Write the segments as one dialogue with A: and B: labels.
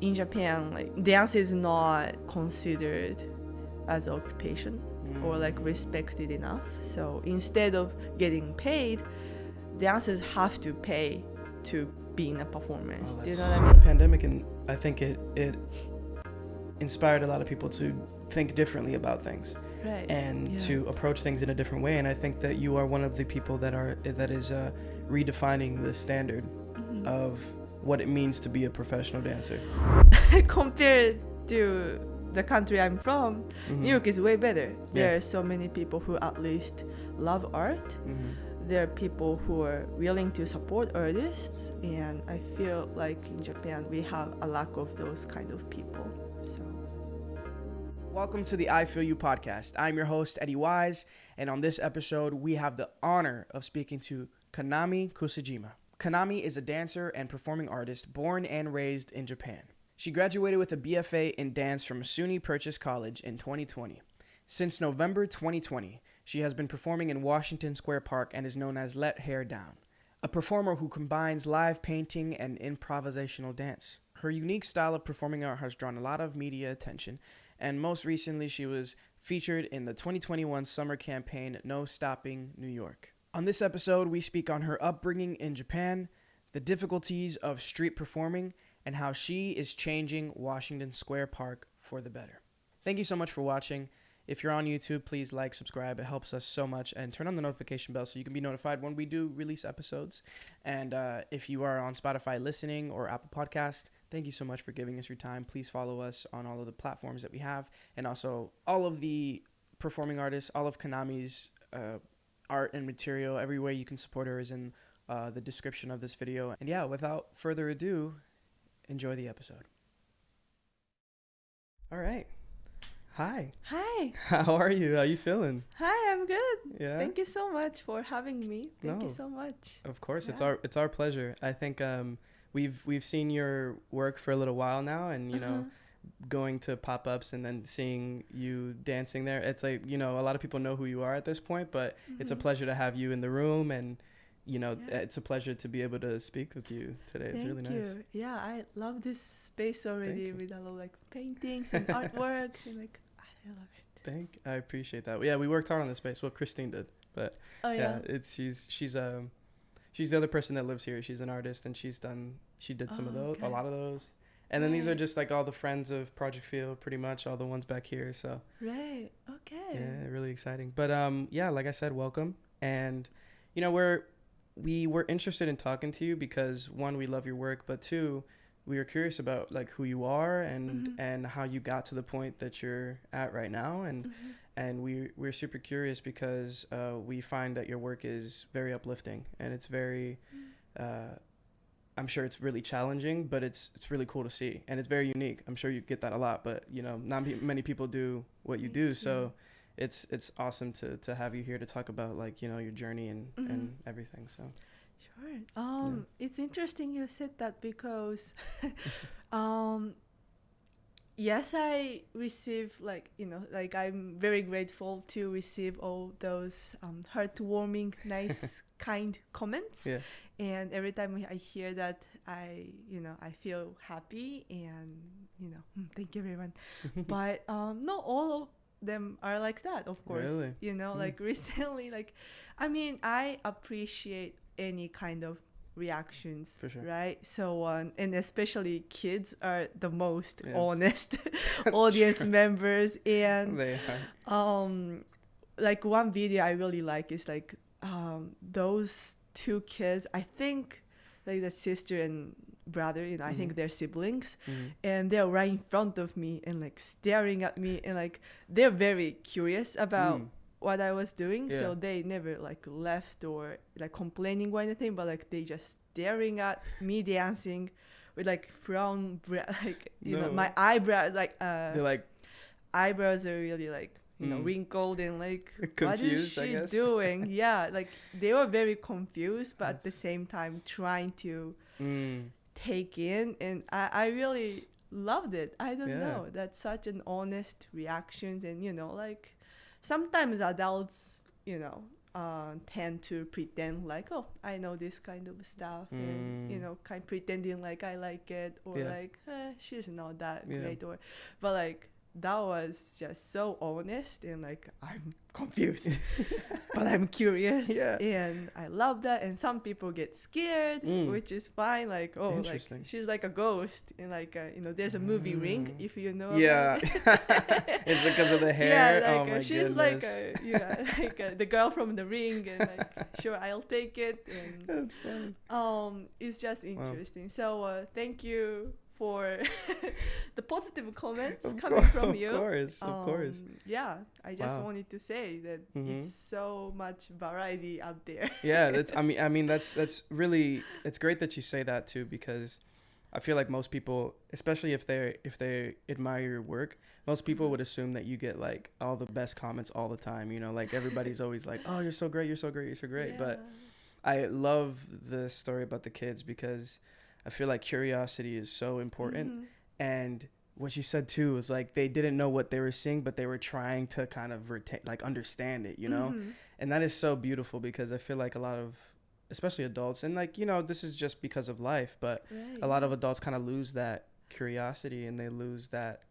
A: in Japan, like dance is not considered as an occupation or like respected enough. So instead of getting paid, dancers have to pay to be in a performance. Do you know what I mean?
B: The pandemic, and I think it inspired a lot of people to think differently about things,
A: Right.
B: and to approach things in a different way. And I think that you are one of the people that is redefining the standard of what it means to be a professional dancer.
A: Compared to the country I'm from, New York is way better. There are so many people who at least love art. There are people who are willing to support artists, and I feel like in Japan we have a lack of those kind of people. So
B: Welcome to the I Feel You podcast. I'm your host, Eddie Wise, and on this episode, we have the honor of speaking to Kanami Kusajima. Kanami is a dancer and performing artist born and raised in Japan. She graduated with a BFA in dance from SUNY Purchase College in 2020. Since November 2020, she has been performing in Washington Square Park and is known as Let Hair Down, a performer who combines live painting and improvisational dance. Her unique style of performing art has drawn a lot of media attention, and most recently she was featured in the 2021 summer campaign No Stopping New York. On this episode, we speak on her upbringing in Japan, the difficulties of street performing, and how she is changing Washington Square Park for the better. Thank you so much for watching. If you're on YouTube, please like, subscribe. It helps us so much. And turn on the notification bell so you can be notified when we do release episodes. And if you are on Spotify listening or Apple Podcast, thank you so much for giving us your time. Please follow us on all of the platforms that we have. And also all of the performing artists, all of Kanami's art and material, every way you can support her is in the description of this video. And yeah, without further ado, enjoy the episode. All right. Hi.
A: Hi.
B: How are you? How you feeling?
A: Hi, I'm good.
B: Yeah.
A: Thank you so much for having me. Thank you so much.
B: Of course,
A: Yeah.
B: it's our pleasure. I think we've seen your work for a little while now, and you know, going to pop-ups and then seeing you dancing there. It's like, you know, a lot of people know who you are at this point, but it's a pleasure to have you in the room, and you know, it's a pleasure to be able to speak with you today. It's really nice.
A: Thank you. Yeah, I love this space already with a lot of like paintings and artworks and like I love it.
B: I appreciate that. Yeah, we worked hard on this space. Well, Christine did, but she's the other person that lives here. She's an artist, and she did some of those, a lot of those. And then these are just like all the friends of Project Field, pretty much all the ones back here. So
A: Right. Okay.
B: yeah, really exciting. But yeah, like I said, welcome. And you know, we were interested in talking to you because one, we love your work, but two, we were curious about like who you are and how you got to the point that you're at right now. And we're super curious because we find that your work is very uplifting, and it's very I'm sure it's really challenging, but it's really cool to see, and it's very unique. I'm sure you get that a lot, but you know, not many people do what you do. So it's awesome to have you here to talk about like, you know, your journey and everything. So
A: sure. It's interesting you said that because yes, I receive like, you know, like I'm very grateful to receive all those heartwarming, nice, kind comments. Yeah. And every time I hear that, I feel happy, and you know, thank you everyone. But not all of them are like that, of course.
B: Really?
A: You know, like recently, like I mean, I appreciate any kind of reactions,
B: for sure,
A: right? So and especially kids are the most honest audience members, and
B: they are.
A: Like one video I really like is like those two kids, I think like the sister and brother, you know, I think they're siblings, and they're right in front of me and like staring at me, and like they're very curious about what I was doing. So they never like left or like complaining or anything, but like they just staring at me dancing with like frown like you know, my eyebrows like
B: they're like
A: eyebrows are really like, you know, wrinkled and like
B: confused,
A: what is she
B: I guess.
A: doing? Yeah, like they were very confused, but at the same time trying to take in, and I really loved it. I don't know, that's such an honest reactions, and you know, like sometimes adults, you know, tend to pretend like, oh, I know this kind of stuff, and kind of pretending like I like it, or like she's not that great, or but like that was just so honest, and like I'm confused but I'm curious, and I love that. And some people get scared, which is fine, like, oh, like she's like a ghost, and like there's a movie Ring, if you know about it.
B: It's because of the hair.
A: Like she's goodness. Like the girl from the Ring, and like sure, I'll take it. And
B: that's fun.
A: It's just interesting. So thank you for the positive comments coming from you.
B: Of course.
A: Yeah, I just wanted to say that it's so much variety out there.
B: Yeah, that's. I mean, that's really. It's great that you say that too, because I feel like most people, especially if they admire your work, most people would assume that you get like all the best comments all the time. Like everybody's always like, "Oh, you're so great, you're so great, you're so great." Yeah. But I love the story about the kids because I feel like curiosity is so important. And what you said too was like they didn't know what they were seeing, but they were trying to kind of understand it, and that is so beautiful, because I feel like a lot of, especially adults, and like this is just because of life, but a lot of adults kind of lose that curiosity, and they lose that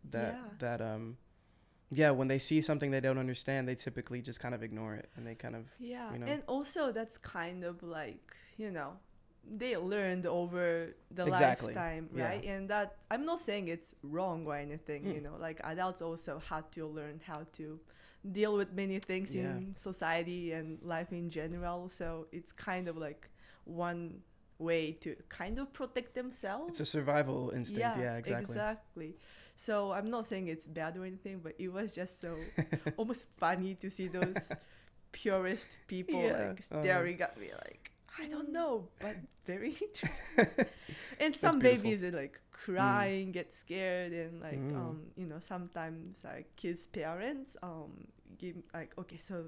B: when they see something they don't understand, they typically just kind of ignore it, and they kind of
A: and also that's kind of like they learned over the lifetime, right? And that, I'm not saying it's wrong or anything, like adults also had to learn how to deal with many things in society and life in general. So it's kind of like one way to kind of protect themselves.
B: It's a survival instinct. Yeah,
A: exactly. So I'm not saying it's bad or anything, but it was just so almost funny to see those purist people like staring at me like, I don't know, but very interesting. And some babies are like crying, get scared, and like sometimes like kids' parents give like, okay, so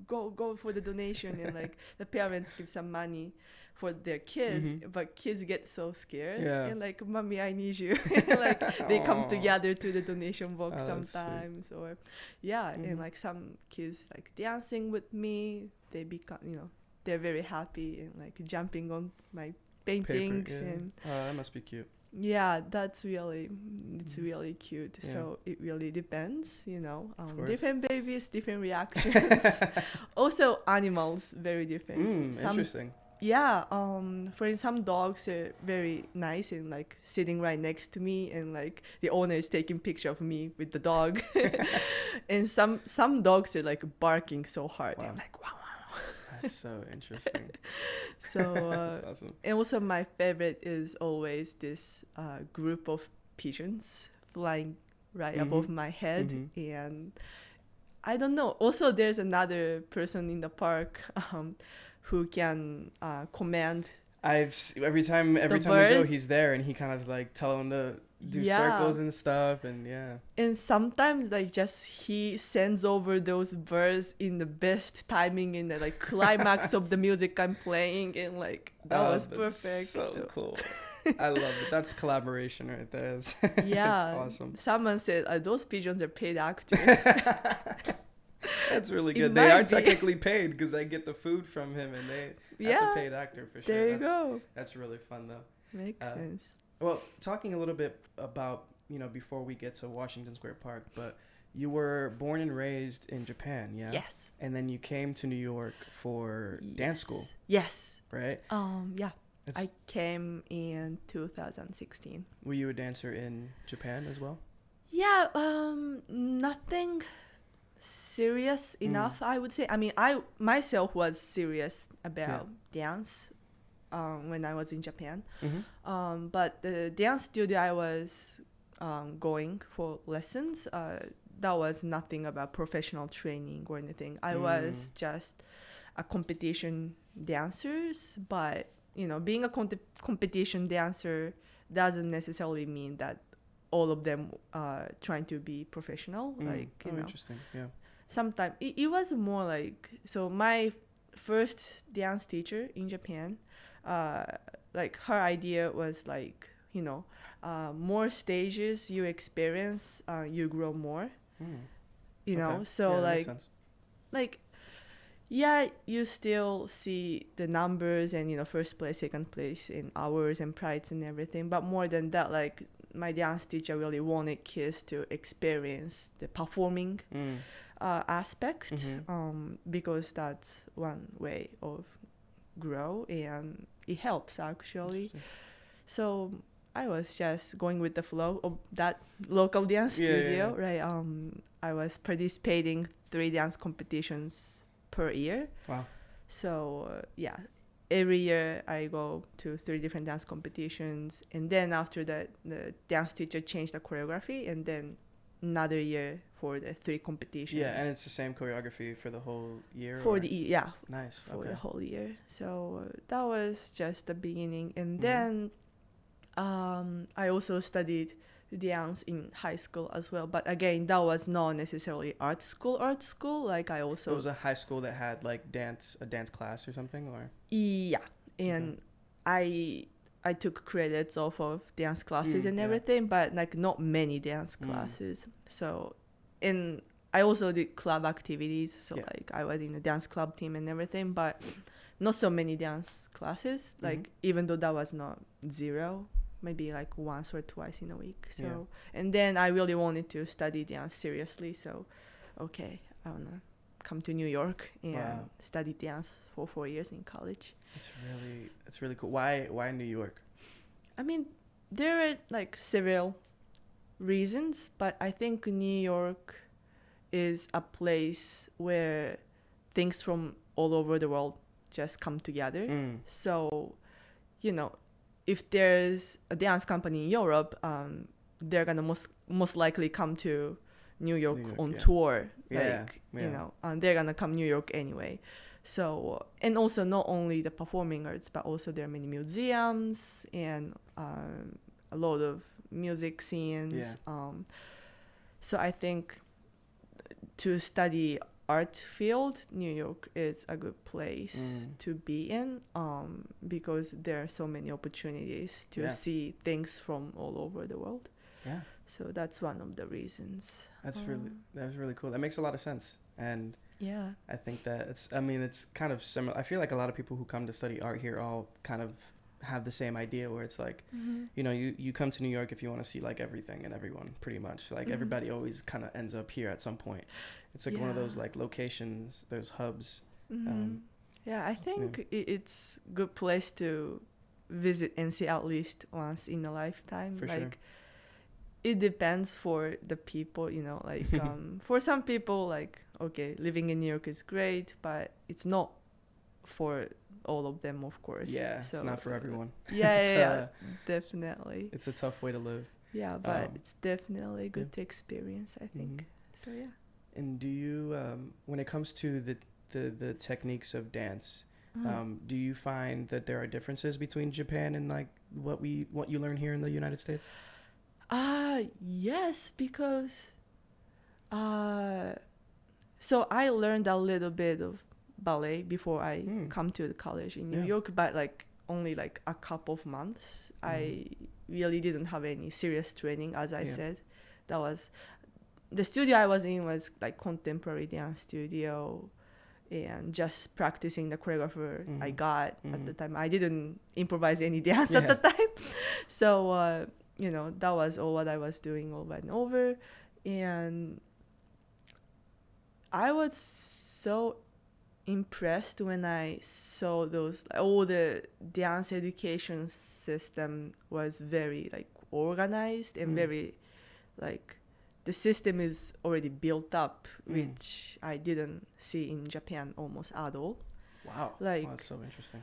A: go for the donation, and like the parents give some money for their kids, but kids get so scared and like, mommy, I need you. Like they come together to the donation box sometimes, or and like some kids like dancing with me, they become they're very happy and like jumping on my paintings.
B: Paper,
A: and
B: that must be cute.
A: Yeah, it's really cute. So it really depends, different babies, different reactions. Also animals, very different.
B: Interesting.
A: Yeah, for instance, some dogs are very nice and like sitting right next to me, and like the owner is taking picture of me with the dog. And some dogs are like barking so hard. Wow. And like, wow.
B: That's so interesting.
A: So
B: that's awesome.
A: And also my favorite is always this group of pigeons flying right above my head. And I don't know, also there's another person in the park who can command.
B: Every time we go, he's there, and he kind of like tell him to do circles and stuff, and
A: and sometimes like just he sends over those birds in the best timing, in the like climax of the music I'm playing, and like that was perfect.
B: So cool. I love it. That's collaboration right there. It's awesome.
A: Someone said those pigeons are paid actors.
B: That's really good. They are technically paid because I get the food from him, and that's a paid actor for sure.
A: There you go.
B: That's really fun though.
A: Makes sense.
B: Well, talking a little bit about, before we get to Washington Square Park, but you were born and raised in Japan, yeah?
A: Yes.
B: And then you came to New York for dance school.
A: Yes.
B: Right?
A: Yeah. I came in 2016.
B: Were you a dancer in Japan as well?
A: Yeah, nothing serious enough, I would say. I mean, I myself was serious about dance when I was in Japan. But the dance studio I was going for lessons, that was nothing about professional training or anything. I was just a competition dancers, but being a competition dancer doesn't necessarily mean that all of them trying to be professional.
B: Interesting. Yeah.
A: Sometimes it was more like, so my first dance teacher in Japan, like her idea was like, more stages you experience, you grow more. So like yeah, you still see the numbers and, first place, second place in hours and prides and everything. But more than that, like, my dance teacher really wanted kids to experience the performing aspect, because that's one way of grow, and it helps actually. So I was just going with the flow of that local dance studio, right? I was participating 3 dance competitions per year.
B: Wow.
A: So every year I go to 3 different dance competitions, and then after that the dance teacher changed the choreography, and then another year for the 3 competitions.
B: Yeah, and it's the same choreography for the whole year?
A: For
B: Nice.
A: For the whole year. So that was just the beginning. And then I also studied dance in high school as well. But again, that was not necessarily art school. Like I also...
B: It was a high school that had like a dance class or something, or?
A: Yeah. And I took credits off of dance classes and everything, but like not many dance classes. So, and I also did club activities. So like I was in a dance club team and everything, but not so many dance classes. Like even though that was not 0, maybe like once or twice in a week. So, and then I really wanted to study dance seriously. So, okay, I want to come to New York and study dance for 4 years in college.
B: It's really cool. Why New York?
A: I mean, there are like several reasons, but I think New York is a place where things from all over the world just come together. So, if there's a dance company in Europe, they're gonna most likely come to New York on tour. And they're gonna come New York anyway. So, and also not only the performing arts, but also there are many museums and a lot of music scenes. So I think to study art field, New York is a good place to be in, because there are so many opportunities to see things from all over the world.
B: Yeah.
A: So that's one of the reasons.
B: That's really cool. That makes a lot of sense. And I think that it's kind of similar. I feel like a lot of people who come to study art here all kind of have the same idea, where it's like, you come to New York if you want to see like everything and everyone, pretty much. Like everybody always kind of ends up here at some point. It's like one of those like locations, those hubs.
A: I think it's a good place to visit and see at least once in a lifetime.
B: For
A: like
B: sure.
A: It depends for the people, like for some people, like, okay, living in New York is great, but it's not for all of them, of course.
B: Yeah,
A: so,
B: it's not for everyone.
A: Definitely.
B: It's a tough way to live.
A: Yeah, but it's definitely good to experience, I think. So yeah.
B: And do you, when it comes to the techniques of dance, do you find that there are differences between Japan and like what you learn here in the United States?
A: Yes, because so I learned a little bit of ballet before I come to the college in New York, but like only like a couple of months. I really didn't have any serious training, as I said. That was the studio I was in was like contemporary dance studio, and just practicing the choreographer I got at the time. I didn't improvise any dance at the time. So that was all what I was doing over and over. And I was so impressed when I saw all the dance education system was very like organized and very like the system is already built up, which I didn't see in Japan almost at all.
B: Wow.
A: Like,
B: that's so interesting.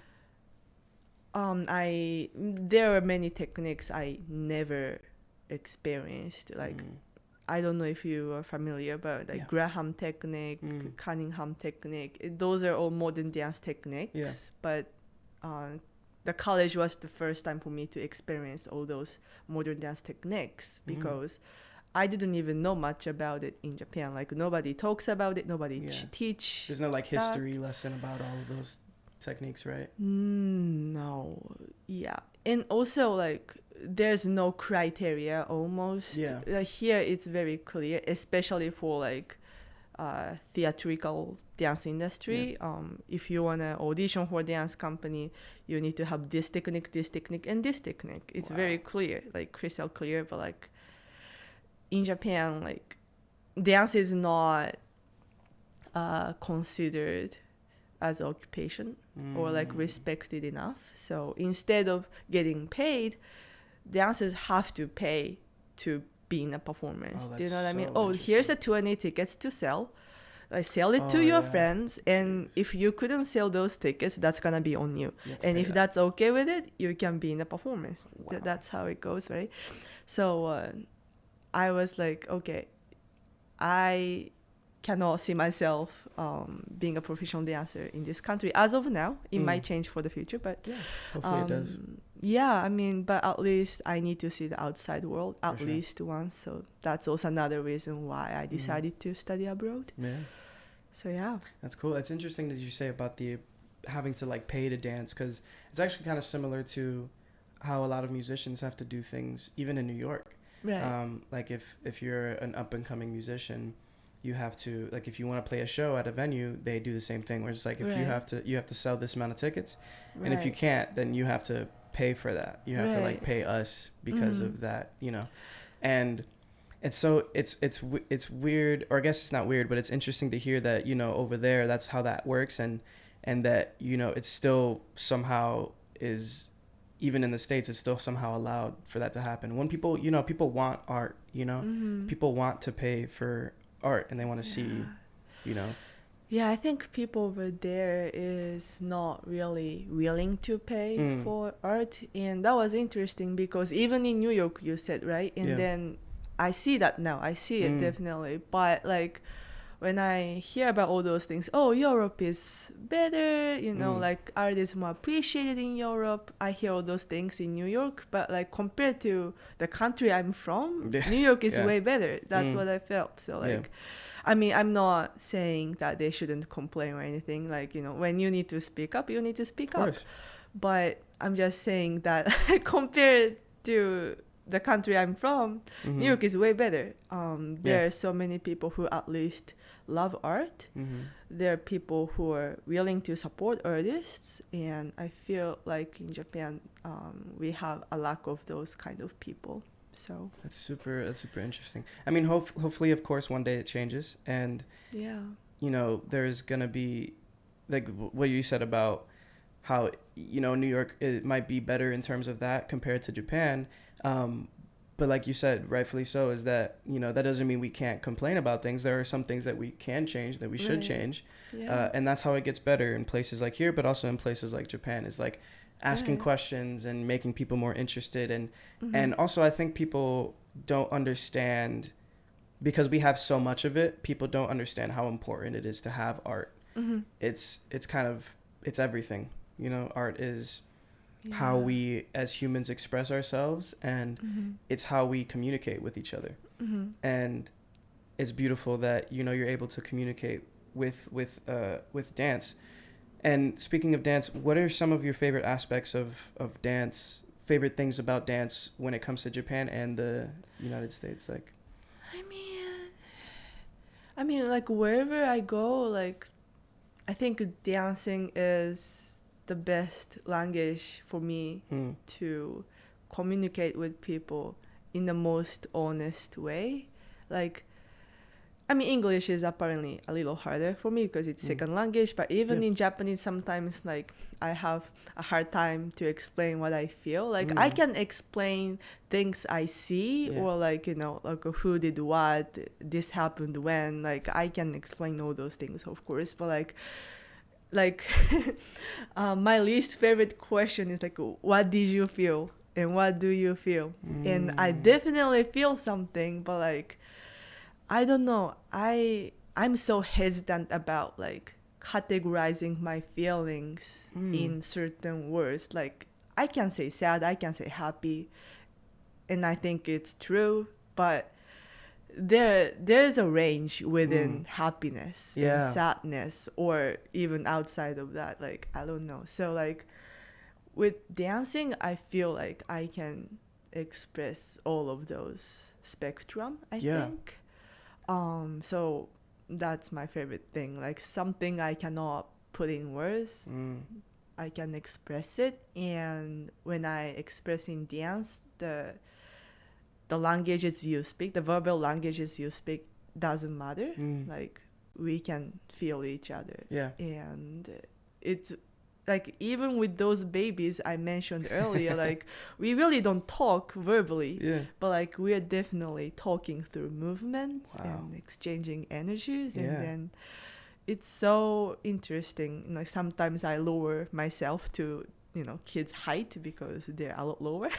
A: There are many techniques I never experienced. Like, I don't know if you are familiar, but like Graham technique, Cunningham technique, those are all modern dance techniques. Yeah. But the college was the first time for me to experience all those modern dance techniques, because I didn't even know much about it in Japan. Like, nobody talks about it, nobody teach.
B: There's no like history lesson about all of those techniques, right?
A: No. Yeah. And also like there's no criteria almost. Yeah. Here it's very clear, especially for like theatrical dance industry. If you want to audition for a dance company, you need to have this technique, and this technique. It's very clear, like crystal clear. But like in Japan, like dance is not considered as an occupation or like respected enough. So instead of getting paid, dancers have to pay to be in a performance. Do you know what I mean? Oh, here's a 20 tickets to sell. Like sell it to your friends, and if you couldn't sell those tickets, that's gonna be on you. And if that's okay with it, you can be in a performance. That's how it goes, right? So I was like, okay, I cannot see myself being a professional dancer in this country as of now. It might change for the future, but
B: hopefully it does.
A: Yeah, I mean, but at least I need to see the outside world at least once. So that's also another reason why I decided to study abroad.
B: Yeah.
A: So yeah,
B: that's cool. It's interesting that you say about the having to like pay to dance, because it's actually kind of similar to how a lot of musicians have to do things even in New York.
A: Right.
B: Like if you're an up and coming musician, you have to, like, if you want to play a show at a venue, they do the same thing where it's like, if you have to sell this amount of tickets, and if you can't, then you have to pay for that. You have to like pay us because of that, you know. And it's so it's weird, or I guess it's not weird, but it's interesting to hear that, you know, over there that's how that works, and that, you know, it's still somehow is, even in the States, it's still somehow allowed for that to happen. When people, you know, people want art, you know, people want to pay for art, and they want to see, you know.
A: Yeah, I think people over there is not really willing to pay for art, and that was interesting because even in New York, you said, right? And then I see that now. I see it definitely. But like when I hear about all those things, oh, Europe is better, you know, like art is more appreciated in Europe. I hear all those things in New York, but like compared to the country I'm from, New York is way better. That's what I felt. So like, I mean, I'm not saying that they shouldn't complain or anything. Like, you know, when you need to speak up, you need to speak up. But I'm just saying that compared to the country I'm from, New York is way better. There are so many people who at least love art. There are people who are willing to support artists, and I feel like in Japan we have a lack of those kind of people. So
B: that's super interesting. I mean, hopefully, of course, one day it changes, and you know, there's gonna be like what you said about how, you know, New York, it might be better in terms of that compared to Japan. But like you said, rightfully so, is that, you know, that doesn't mean we can't complain about things. There are some things that we can change, that we should change. And that's how it gets better in places like here, but also in places like Japan, is like asking questions and making people more interested. And also I think people don't understand, because we have so much of it, people don't understand how important it is to have art. It's kind of, it's everything, you know. Art is how we as humans express ourselves, and it's how we communicate with each other. And it's beautiful that, you know, you're able to communicate with dance. And speaking of dance, what are some of your favorite aspects of dance, favorite things about dance when it comes to Japan and the United States? Like,
A: I mean like wherever I go, like I think dancing is the best language for me to communicate with people in the most honest way. Like, I mean, English is apparently a little harder for me because it's second language, but even in Japanese, sometimes like I have a hard time to explain what I feel. Like I can explain things I see, or like, you know, like who did what, this happened when, like I can explain all those things, of course, but like my least favorite question is like, what did you feel and what do you feel? And I definitely feel something, but like I don't know, I'm so hesitant about like categorizing my feelings in certain words. Like I can say sad, I can say happy, and I think it's true, but there's a range within happiness and sadness, or even outside of that, like I don't know. So like with dancing, I feel like I can express all of those spectrum, I think. So that's my favorite thing. Like something I cannot put in words, I can express it. And when I express in dance, the languages you speak, the verbal languages you speak doesn't matter. Like we can feel each other.
B: Yeah.
A: And it's like even with those babies I mentioned earlier, like we really don't talk verbally, but like we are definitely talking through movements and exchanging energies. And then it's so interesting. Like sometimes I lower myself to, you know, kids' height because they're a lot lower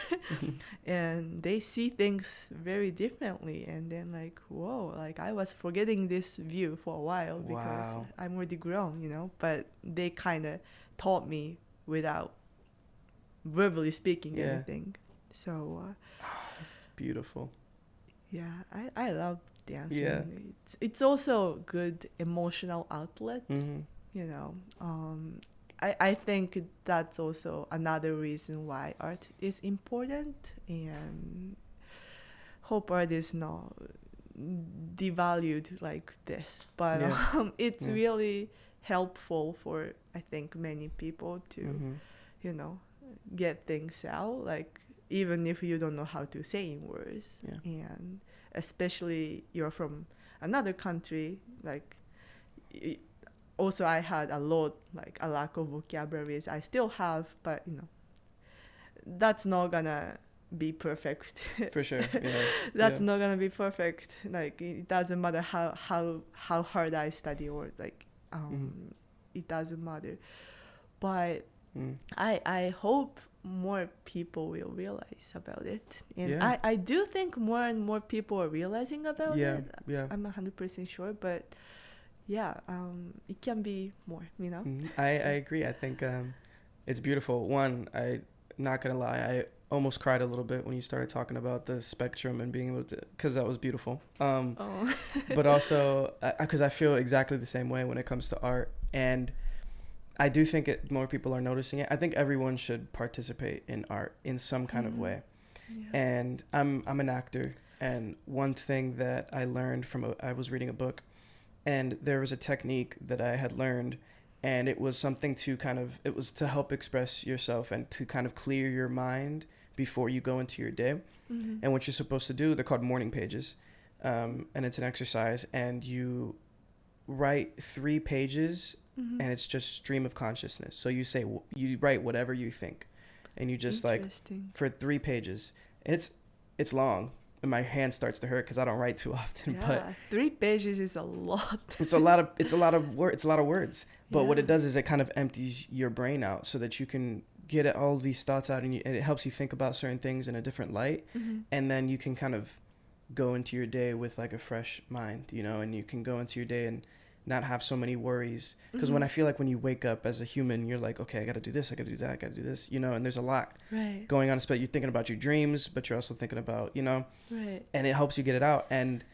A: and they see things very differently. And then like, whoa, like I was forgetting this view for a while because I'm already grown, you know, but they kind of taught me without verbally speaking anything. So
B: it's beautiful.
A: Yeah, I love dancing. It's also a good emotional outlet, you know. I think that's also another reason why art is important, and hope art is not devalued like this, but it's really helpful for, I think, many people to, you know, get things out, like even if you don't know how to say in words. And especially you're from another country, like also I had a lack of vocabularies. I still have, but you know, that's not gonna be perfect.
B: For sure.
A: That's not gonna be perfect. Like it doesn't matter how hard I study, or like it doesn't matter. But I hope more people will realize about it. And I do think more and more people are realizing about it. I'm 100% sure, but it can be more, you know.
B: I agree. I think it's beautiful. One, I'm not gonna lie, I almost cried a little bit when you started talking about the spectrum and being able to, because that was beautiful. But also because I feel exactly the same way when it comes to art, and I do think more people are noticing it. I think everyone should participate in art in some kind of way. And I'm an actor, and one thing that I learned from I was reading a book, and there was a technique that I had learned, and it was something to it was to help express yourself and to kind of clear your mind before you go into your day. And what you're supposed to do, they're called morning pages, and it's an exercise, and you write 3 pages, and it's just stream of consciousness. So you write whatever you think, and you just like for 3 pages. It's long, and my hand starts to hurt because I don't write too often. But
A: 3 pages is a lot.
B: It's a lot of words. But what it does is it kind of empties your brain out so that you can get all these thoughts out, and it helps you think about certain things in a different light. And then you can kind of go into your day with like a fresh mind, you know, and you can go into your day and not have so many worries. Because when I feel like when you wake up as a human, you're like, okay, I got to do this, I got to do that, I got to do this, you know, and there's a lot going on. You're thinking about your dreams, but you're also thinking about, you know, and it helps you get it out. And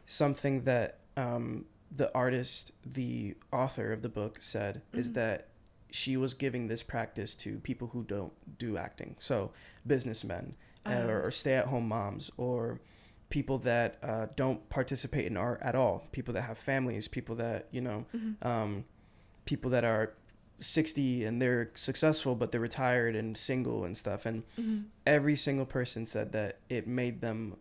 B: something that the artist, the author of the book said is that she was giving this practice to people who don't do acting. So businessmen or stay-at-home moms, or people that don't participate in art at all, people that have families, people that, you know, people that are 60 and they're successful, but they're retired and single and stuff. And every single person said that it made them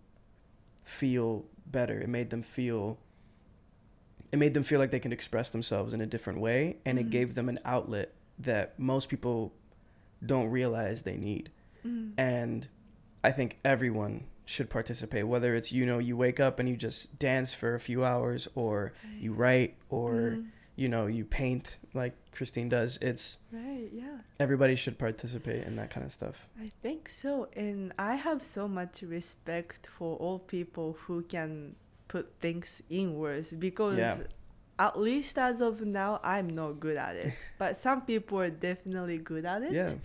B: feel better. It made them feel like they can express themselves in a different way. And it gave them an outlet that most people don't realize they need. And I think everyone should participate, whether it's, you know, you wake up and you just dance for a few hours, or you write, or you know, you paint like Christine does. It's everybody should participate in that kind of stuff.
A: I think so. And I have so much respect for all people who can put things in words, because at least as of now I'm not good at it, but some people are definitely good at it.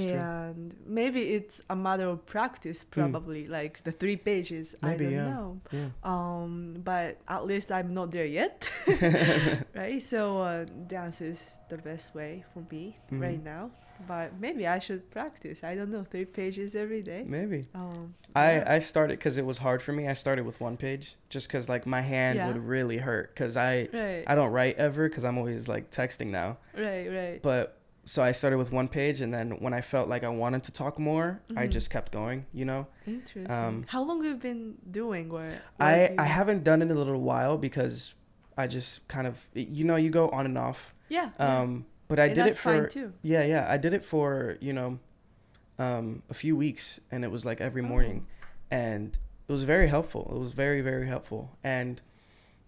A: and maybe it's a matter of practice, probably like the 3 pages.
B: Maybe,
A: I don't
B: yeah.
A: know.
B: Yeah.
A: But at least I'm not there yet. Right, so dance is the best way for me right now, but maybe I should practice. I don't know, 3 pages every day.
B: Maybe.
A: Yeah.
B: I started because it was hard for me. I started with 1 page just because like my hand would really hurt because I don't write ever because I'm always like texting now.
A: Right.
B: But so I started with 1 page, and then when I felt like I wanted to talk more, I just kept going, you know.
A: Interesting. How long have you been doing? Or
B: I haven't done it in a little while because I just kind of, you know, you go on and off.
A: Yeah.
B: But I
A: and
B: did
A: that's
B: it for
A: fine too.
B: Yeah, I did it for, you know, a few weeks, and it was like every morning, and it was very helpful. It was very, very helpful. And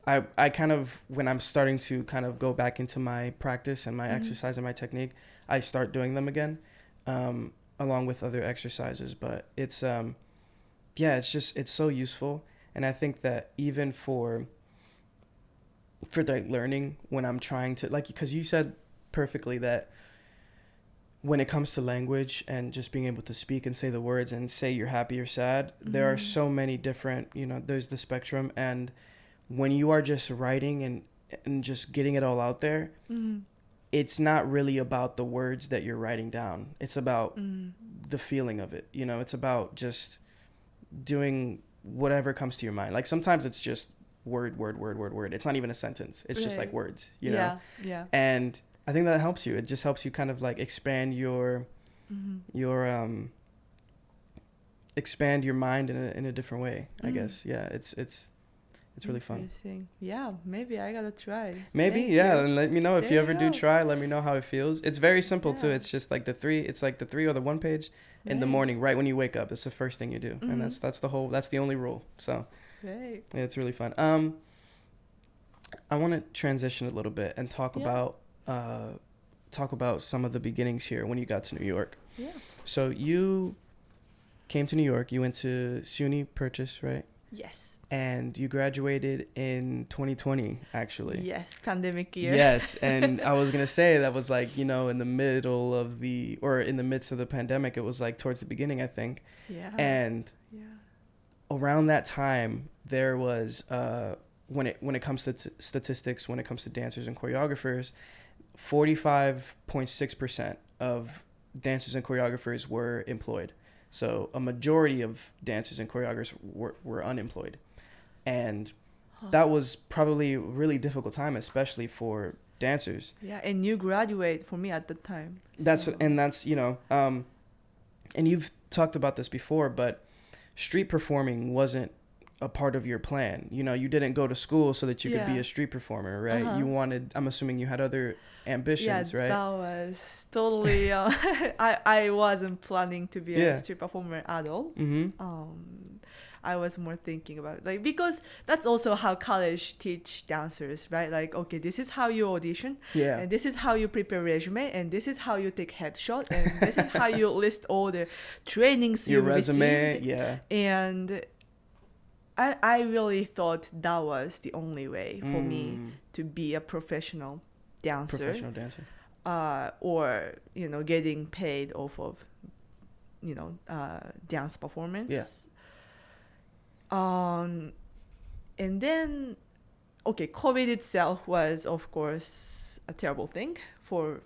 B: I kind of, when I'm starting to kind of go back into my practice and my exercise and my technique, I start doing them again, along with other exercises. But it's, it's just, it's so useful. And I think that even for like learning, when I'm trying to, like, because you said perfectly that when it comes to language and just being able to speak and say the words and say you're happy or sad, there are so many different, you know, there's the spectrum. And when you are just writing and just getting it all out there, it's not really about the words that you're writing down. It's about the feeling of it. You know, it's about just doing whatever comes to your mind. Like sometimes it's just word. It's not even a sentence. It's just like words, you know?
A: Yeah.
B: And I think that helps you. It just helps you kind of like expand your expand your mind in a different way, I guess. Yeah, it's really fun.
A: Yeah, maybe I gotta try.
B: Maybe,
A: Thank
B: yeah.
A: you.
B: And let me know if
A: There
B: you
A: you
B: ever
A: go.
B: do try. Let me know how it feels. It's very simple too.
A: Yeah.
B: It's just like the 3 or the 1 page in the morning, right when you wake up. It's the first thing you do, and that's the only rule. So
A: Great.
B: yeah, it's really fun. I want to transition a little bit and talk about some of the beginnings here when you got to New York.
A: Yeah.
B: So you came to New York. You went to SUNY Purchase, right?
A: Yes.
B: And you graduated in 2020, actually.
A: Yes, pandemic year.
B: Yes, and I was going to say that was like, you know, in the midst of the pandemic. It was like towards the beginning, I think.
A: Yeah.
B: And around that time, there was, when it comes to statistics, when it comes to dancers and choreographers, 45.6% of dancers and choreographers were employed. So a majority of dancers and choreographers were unemployed. And that was probably a really difficult time, especially for dancers.
A: Yeah, and you graduate for me at the time.
B: That's, you know, and you've talked about this before, but street performing wasn't a part of your plan. You know, you didn't go to school so that you could be a street performer, right? You wanted, I'm assuming you had other ambitions, right?
A: That was totally, I wasn't planning to be a street performer at all. I was more thinking about it, like, because that's also how college teach dancers, right? Like, okay, this is how you audition, and this is how you prepare resume, and this is how you take headshot, and this is how you list all the trainings you
B: resume,
A: received. And I really thought that was the only way for me to be a professional dancer. Or, you know, getting paid off of, you know, dance performance. And then, okay, COVID itself was, of course, a terrible thing for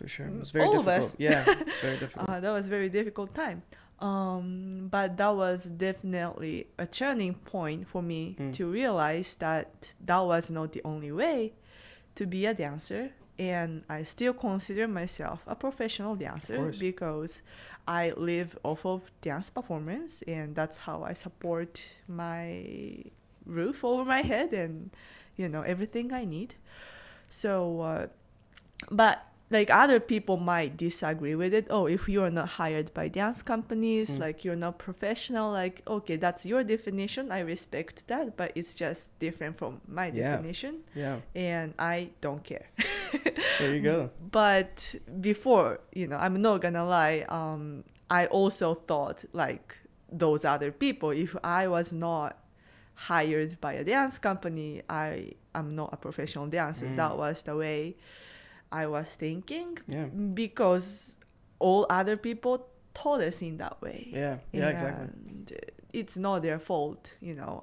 B: sure. It was very
A: all
B: difficult.
A: of us.
B: Yeah, it's very difficult.
A: That was a very difficult time. But that was definitely a turning point for me to realize that was not the only way to be a dancer. And I still consider myself a professional dancer because I live off of dance performance, and that's how I support my roof over my head and, you know, everything I need. So, but like other people might disagree with it. Oh, if you're not hired by dance companies, like you're not professional, like, okay, that's your definition. I respect that, but it's just different from my definition. Yeah. And I don't care.
B: There you go.
A: But before, you know, I'm not gonna lie, I also thought like those other people, if I was not hired by a dance company, I am not a professional dancer. That was the way I was thinking, because all other people taught us in that way.
B: Yeah, exactly.
A: And it's not their fault,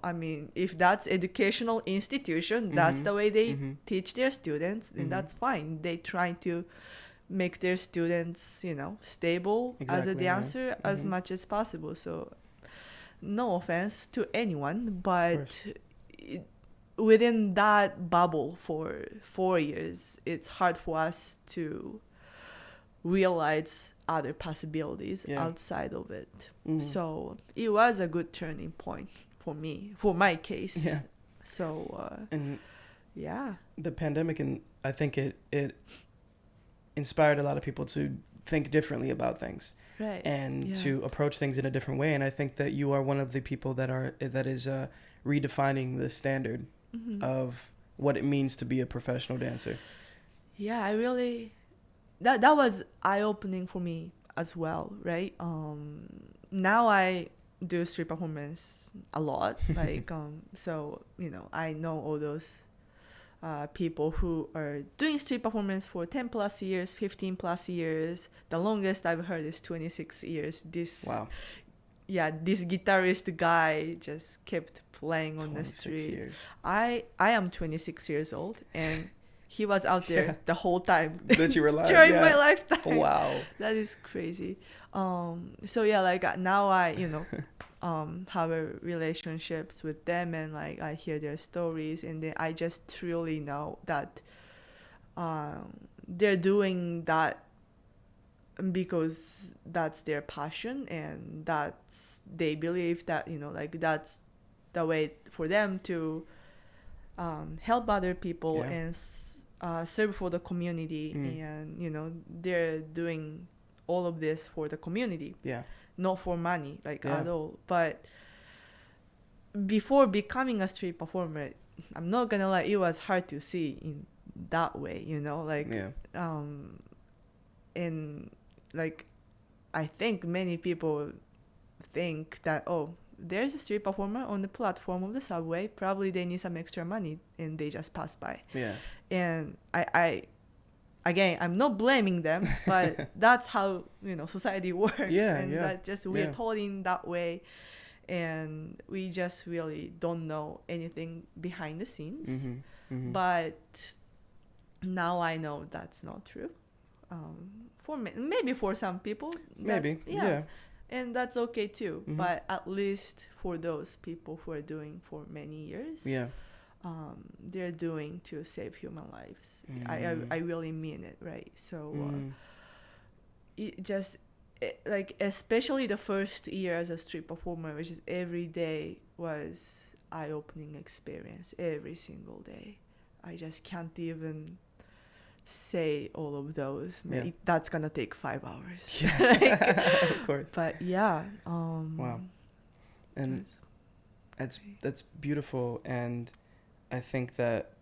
A: I mean, if that's educational institution, that's the way they teach their students, and that's fine. They try to make their students, stable as a dancer as much as possible. So no offense to anyone, but within that bubble for 4 years, it's hard for us to realize other possibilities outside of it. So it was a good turning point for me, for my case.
B: Yeah.
A: So
B: and
A: yeah,
B: the pandemic, and I think it inspired a lot of people to think differently about things,
A: right,
B: and to approach things in a different way. And I think that you are one of the people that is redefining the standard of what it means to be a professional dancer.
A: Yeah, I really that was eye-opening for me as well, right? Now I do street performance a lot, like so I know all those people who are doing street performance for 10 plus years, 15 plus years. The longest I've heard is 26 years.
B: Wow.
A: Yeah, this guitarist guy just kept playing on the street.
B: Years.
A: I am 26 years old, and he was out there the whole time
B: that you were alive
A: during my lifetime.
B: Wow,
A: that is crazy. So yeah, like now I have a relationships with them, and like I hear their stories, and then I just truly know that they're doing that because that's their passion, and that's they believe that like that's the way for them to help other people and serve for the community. And they're doing all of this for the community, not for money, like at all. But before becoming a street performer, I'm not gonna lie, it was hard to see in that way, and like I think many people think that, oh, there's a street performer on the platform of the subway, probably they need some extra money, and they just pass by. And I again, I'm not blaming them, but that's how society works. That just we're taught in that way, and we just really don't know anything behind the scenes. But now I know that's not true. For maybe for some people, and that's okay too. But at least for those people who are doing for many years, they're doing to save human lives. I really mean it, right? So it just like, especially the first year as a street performer, which is every day, was eye-opening experience. Every single day, I just can't even say all of those. That's gonna take 5 hours.
B: Of course.
A: But yeah.
B: Wow. And that's beautiful. And I think that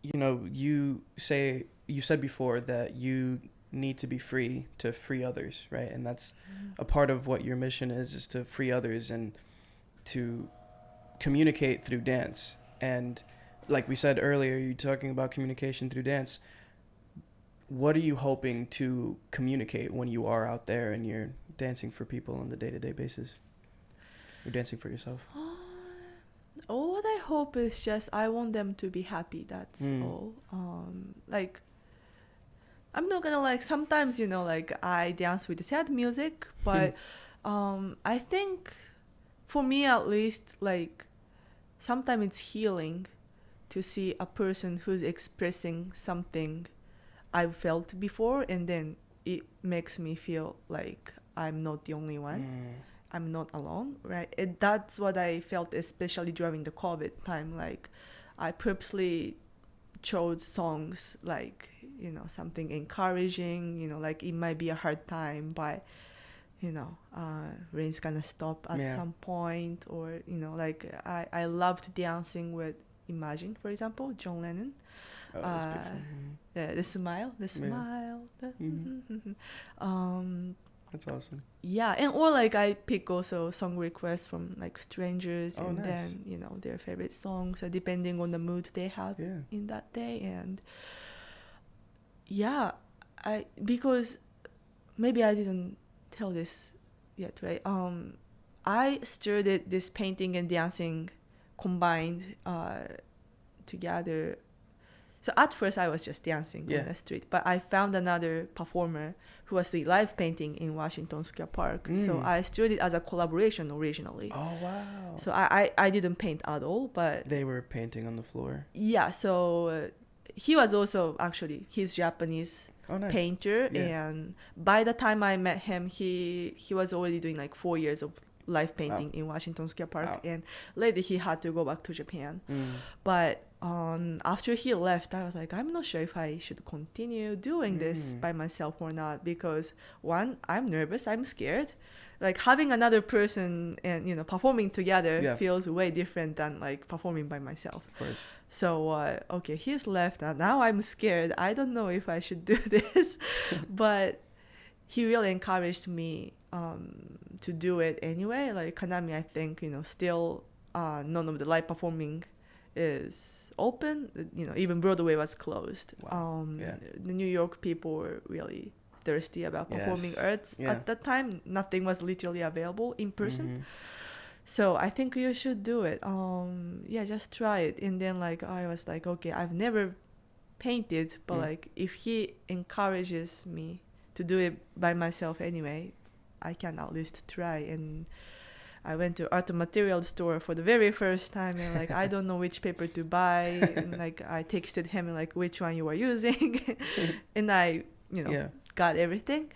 B: you said before that you need to be free to free others, right? And that's a part of what your mission is to free others and to communicate through dance. And like we said earlier, you're talking about communication through dance. What are you hoping to communicate when you are out there and you're dancing for people on the day-to-day basis? You're dancing for yourself.
A: What I hope is just I want them to be happy. That's all. Like, I'm not gonna, like, sometimes like I dance with sad music, but I think for me at least, like, sometimes it's healing to see a person who's expressing something I've felt before, and then it makes me feel like I'm not the only one. I'm not alone, right? And that's what I felt, especially during the COVID time. Like, I purposely chose songs like, something encouraging, like it might be a hard time, but, rain's gonna stop at some point, or, like I loved dancing with Imagine, for example, John Lennon. The smile.
B: That's awesome.
A: Yeah, and or like I pick also song requests from like strangers, and
B: nice.
A: Then their favorite songs, depending on the mood they have in that day. And because maybe I didn't tell this yet, right? I started this painting and dancing combined together. So at first I was just dancing on the street, but I found another performer who was doing live painting in Washington Square Park. So I started as a collaboration originally.
B: Oh, wow.
A: So I didn't paint at all, but
B: they were painting on the floor.
A: Yeah, so he was also actually, he's Japanese painter, and by the time I met him, he was already doing like 4 years of live painting in Washington Square Park, and later he had to go back to Japan. But after he left, I was like, I'm not sure if I should continue doing this by myself or not, because one, I'm nervous, I'm scared. Like having another person and performing together feels way different than like performing by myself.
B: Of course.
A: So okay, he's left, and now I'm scared. I don't know if I should do this, but he really encouraged me to do it anyway. Like Kanami, I think still none of the live performing is open. Even Broadway was closed.
B: Wow.
A: The New York people were really thirsty about performing arts at that time. Nothing was literally available in person. So I think you should do it. Just try it. And then like I was like, okay, I've never painted, but like if he encourages me to do it by myself anyway, I can at least try. And I went to art material store for the very first time, and like I don't know which paper to buy, and like I texted him and like which one you were using, and I got everything.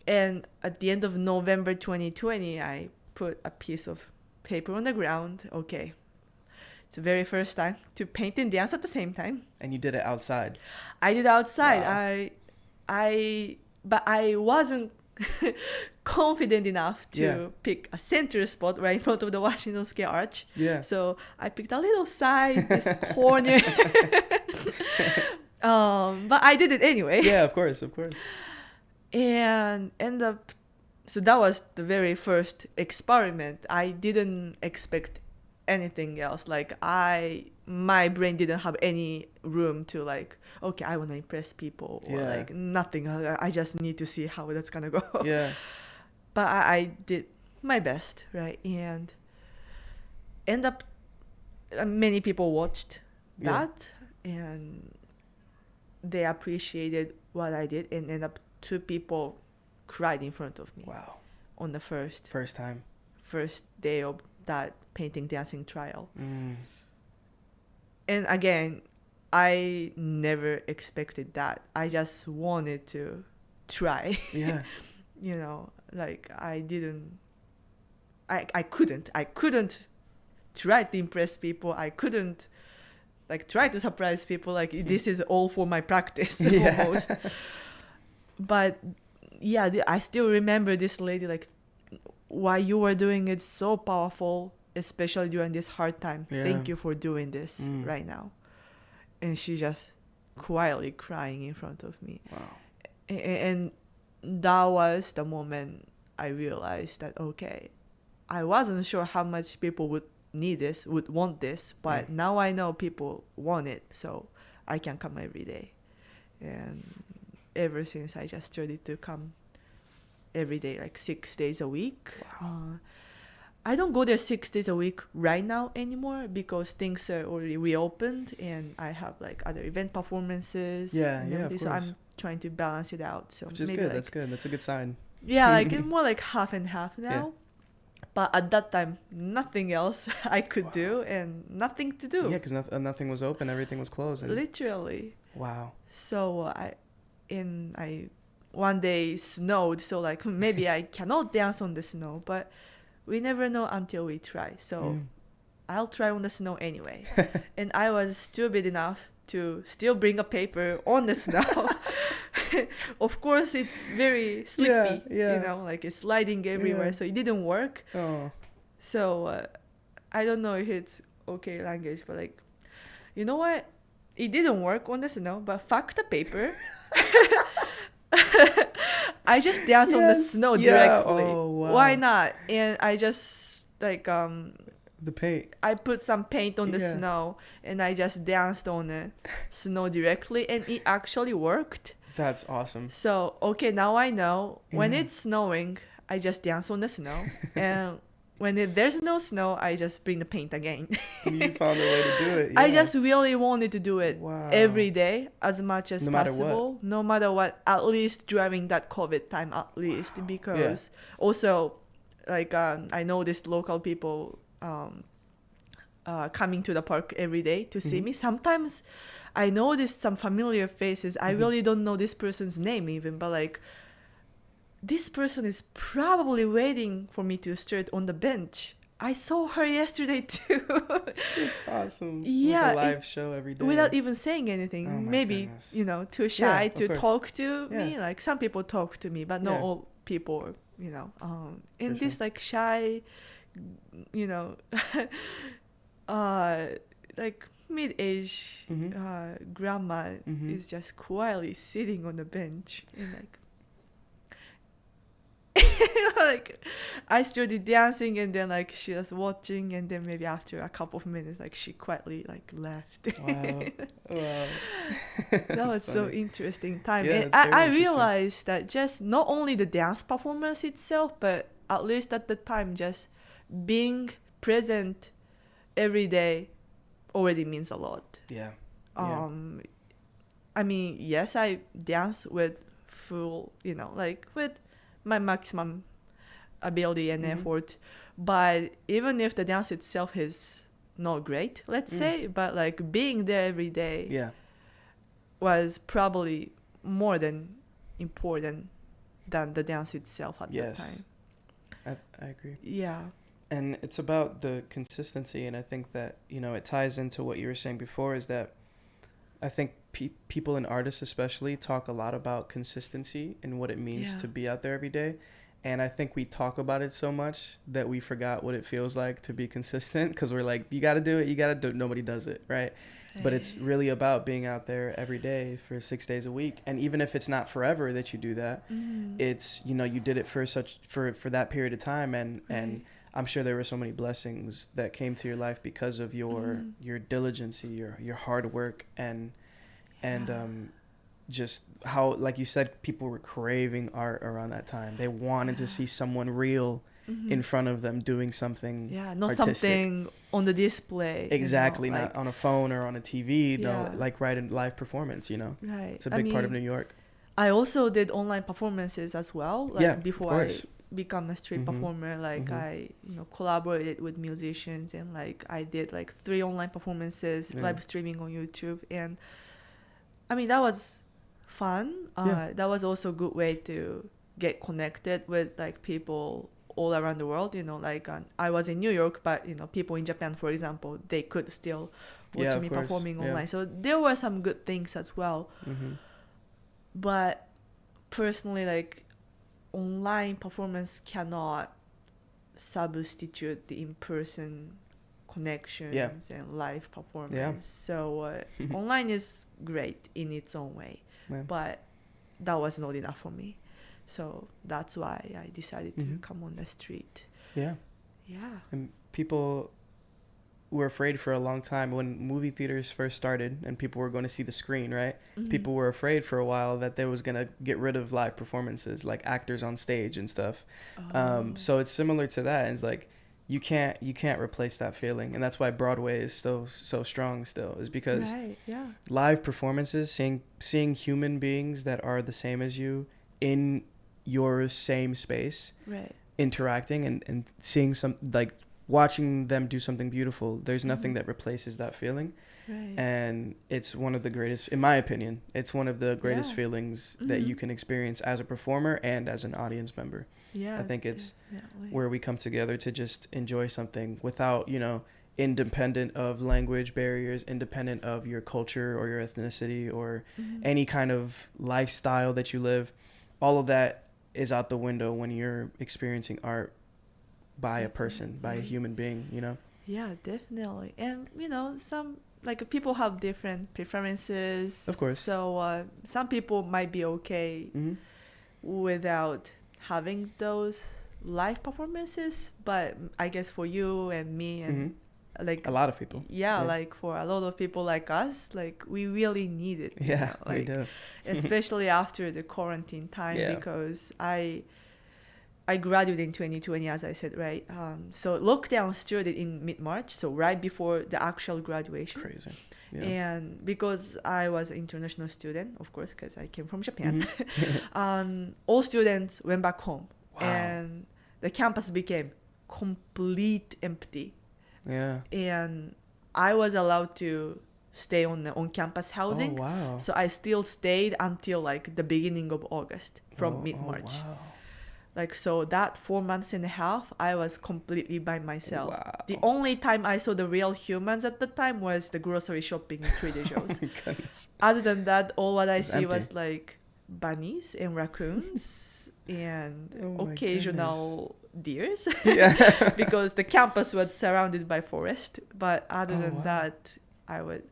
A: And at the end of November 2020, I put a piece of paper on the ground. Okay, it's the very first time to paint and dance at the same time.
B: And you did it outside.
A: I did outside.
B: Wow.
A: But I wasn't confident enough to pick a center spot right in front of the Washington Square Arch. Yeah. So I picked a little side, this corner. But I did it anyway.
B: Yeah, of course.
A: And so that was the very first experiment. I didn't expect anything else. Like my brain didn't have any room to like, okay, I want to impress people, or like nothing. I just need to see how that's gonna go. Yeah. But I did my best, right? And end up many people watched that, and they appreciated what I did, and end up 2 people cried in front of me.
B: Wow.
A: On the first day of that painting dancing trial. And again, I never expected that. I just wanted to try. Yeah. Like I couldn't try to impress people. I couldn't like try to surprise people. Like this is all for my practice almost. But I still remember this lady, like, why you were doing it so powerful, especially during this hard time. Thank you for doing this right now. And she just quietly crying in front of me. Wow. And that was the moment I realized that, okay, I wasn't sure how much people would need this, would want this, but now I know people want it, so I can come every day. And ever since, I just started to come every day, like 6 days a week. Wow. I don't go there 6 days a week right now anymore because things are already reopened and I have like other event performances. So I'm trying to balance it out. So
B: which is good. That's good. That's a good sign.
A: Yeah, like more like half and half now. Yeah. But at that time, nothing else I could do and nothing to do.
B: Yeah, because nothing was open. Everything was closed.
A: Literally.
B: Wow.
A: So I one day snowed, so like maybe I cannot dance on the snow, but we never know until we try. So I'll try on the snow anyway. And I was stupid enough to still bring a paper on the snow. Of course, it's very slippy, like it's sliding everywhere. So it didn't work. Oh. So I don't know if it's okay language, but like, you know what? It didn't work on the snow, but fuck the paper. I just dance on the snow directly. Oh, wow. Why not? And I just like
B: the paint.
A: I put some paint on the snow and I just danced on the snow directly, and it actually worked.
B: That's awesome.
A: So, okay, now I know when it's snowing, I just dance on the snow. And when there's no snow, I just bring the paint again.
B: You found a way to do it. Yeah.
A: I just really wanted to do it every day as much as possible. No matter what, at least during that COVID time, at least. Because also, like, I know these local people coming to the park every day to see me. Sometimes I notice some familiar faces. I really don't know this person's name even, but like, this person is probably waiting for me to start on the bench. I saw her yesterday too.
B: It's awesome.
A: Yeah,
B: with a live show every day
A: without even saying anything.
B: Oh,
A: maybe
B: goodness.
A: Too shy to
B: course.
A: talk to me. Like some people talk to me, but not all people. And this like shy, like mid-age grandma is just quietly sitting on the bench and like. Like I started dancing and then like she was watching and then maybe after a couple of minutes like she quietly like left.
B: Wow.
A: That was so interesting time.
B: Yeah,
A: And I realized that just not only the dance performance itself, but at least at the time just being present every day already means a lot.
B: Yeah.
A: I mean, yes, I dance with full, like with my maximum ability and effort, but even if the dance itself is not great, let's say, but like being there every day was probably more than important than the dance itself at that time.
B: I agree.
A: Yeah.
B: And it's about the consistency, and I think that it ties into what you were saying before, is that I think people and artists especially talk a lot about consistency and what it means to be out there every day. And I think we talk about it so much that we forgot what it feels like to be consistent, because we're like, you got to do it. Nobody does it, right? But it's really about being out there every day for 6 days a week. And even if it's not forever that you do that, it's, you did it for that period of time. And I'm sure there were so many blessings that came to your life because of your diligency, your hard work, and just how, like you said, people were craving art around that time. They wanted to see someone real in front of them doing something
A: not artistic. Something on the display.
B: Exactly, not on a phone or on a TV, like right in live performance,
A: Right.
B: It's a big part of New York.
A: I also did online performances as well, before I become a street performer. Like I collaborated with musicians, and like I did like 3 online performances live streaming on YouTube, and I mean that was fun. That was also a good way to get connected with like people all around the world. Like I was in New York, but people in Japan, for example, they could still watch me performing online. So there were some good things as well. But personally, like online performance cannot substitute the in-person connections and live performance. So online is great in its own way, but that was not enough for me. So that's why I decided to come on the street. Yeah.
B: And people were afraid for a long time when movie theaters first started and people were going to see the screen, right? People were afraid for a while that they was going to get rid of live performances, like actors on stage and stuff. So it's similar to that. It's like you can't replace that feeling, and that's why Broadway is so strong still, is because live performances, seeing human beings that are the same as you in your same space, interacting and seeing some, like watching them do something beautiful, there's nothing that replaces that feeling. And it's one of the greatest, in my opinion, it's one of the greatest feelings that you can experience as a performer and as an audience member. I think it's where we come together to just enjoy something without, independent of language barriers, independent of your culture or your ethnicity or any kind of lifestyle that you live. All of that is out the window when you're experiencing art by a person, by a human being,
A: Yeah, definitely. And, some, like, people have different preferences.
B: Of course.
A: So some people might be okay without having those live performances. But I guess for you and me and like
B: a lot of people.
A: like for a lot of people like us, like we really need it.
B: Yeah,
A: like,
B: we do.
A: Especially after the quarantine time, because I graduated in 2020, as I said, right? So lockdown started in mid-March, so right before the actual graduation.
B: Crazy.
A: And because I was an international student, of course, because I came from Japan, all students went back home.
B: Wow.
A: And the campus became complete empty.
B: Yeah.
A: And I was allowed to stay on campus housing.
B: Oh, wow.
A: So I still stayed until like the beginning of August, from mid-March.
B: Oh, wow.
A: Like, so that 4.5 months, I was completely by myself.
B: Wow.
A: The only time I saw the real humans at the time was the grocery shopping in Trader Joe's.
B: Oh my goodness.
A: Other than that, all what I see
B: empty.
A: was like bunnies and raccoons and
B: Oh my
A: occasional deers.
B: Yeah.
A: Because the campus was surrounded by forest. But other than that, I was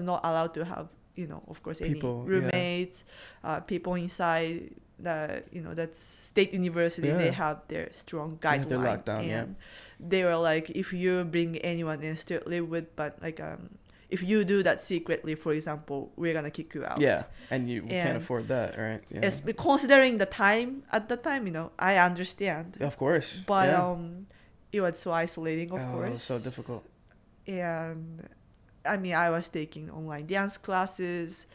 A: not allowed to have, of course,
B: people,
A: any roommates, people inside. That's State University. They have their strong guidelines.
B: They're locked down,
A: and they were like, if you bring anyone in to live with, but like if you do that secretly, for example, we're gonna kick you out.
B: Yeah, and we can't afford that, right? Yeah.
A: Considering the time at the time, I understand.
B: Of course.
A: But it was so isolating, of course.
B: So difficult.
A: And I mean, I was taking online dance classes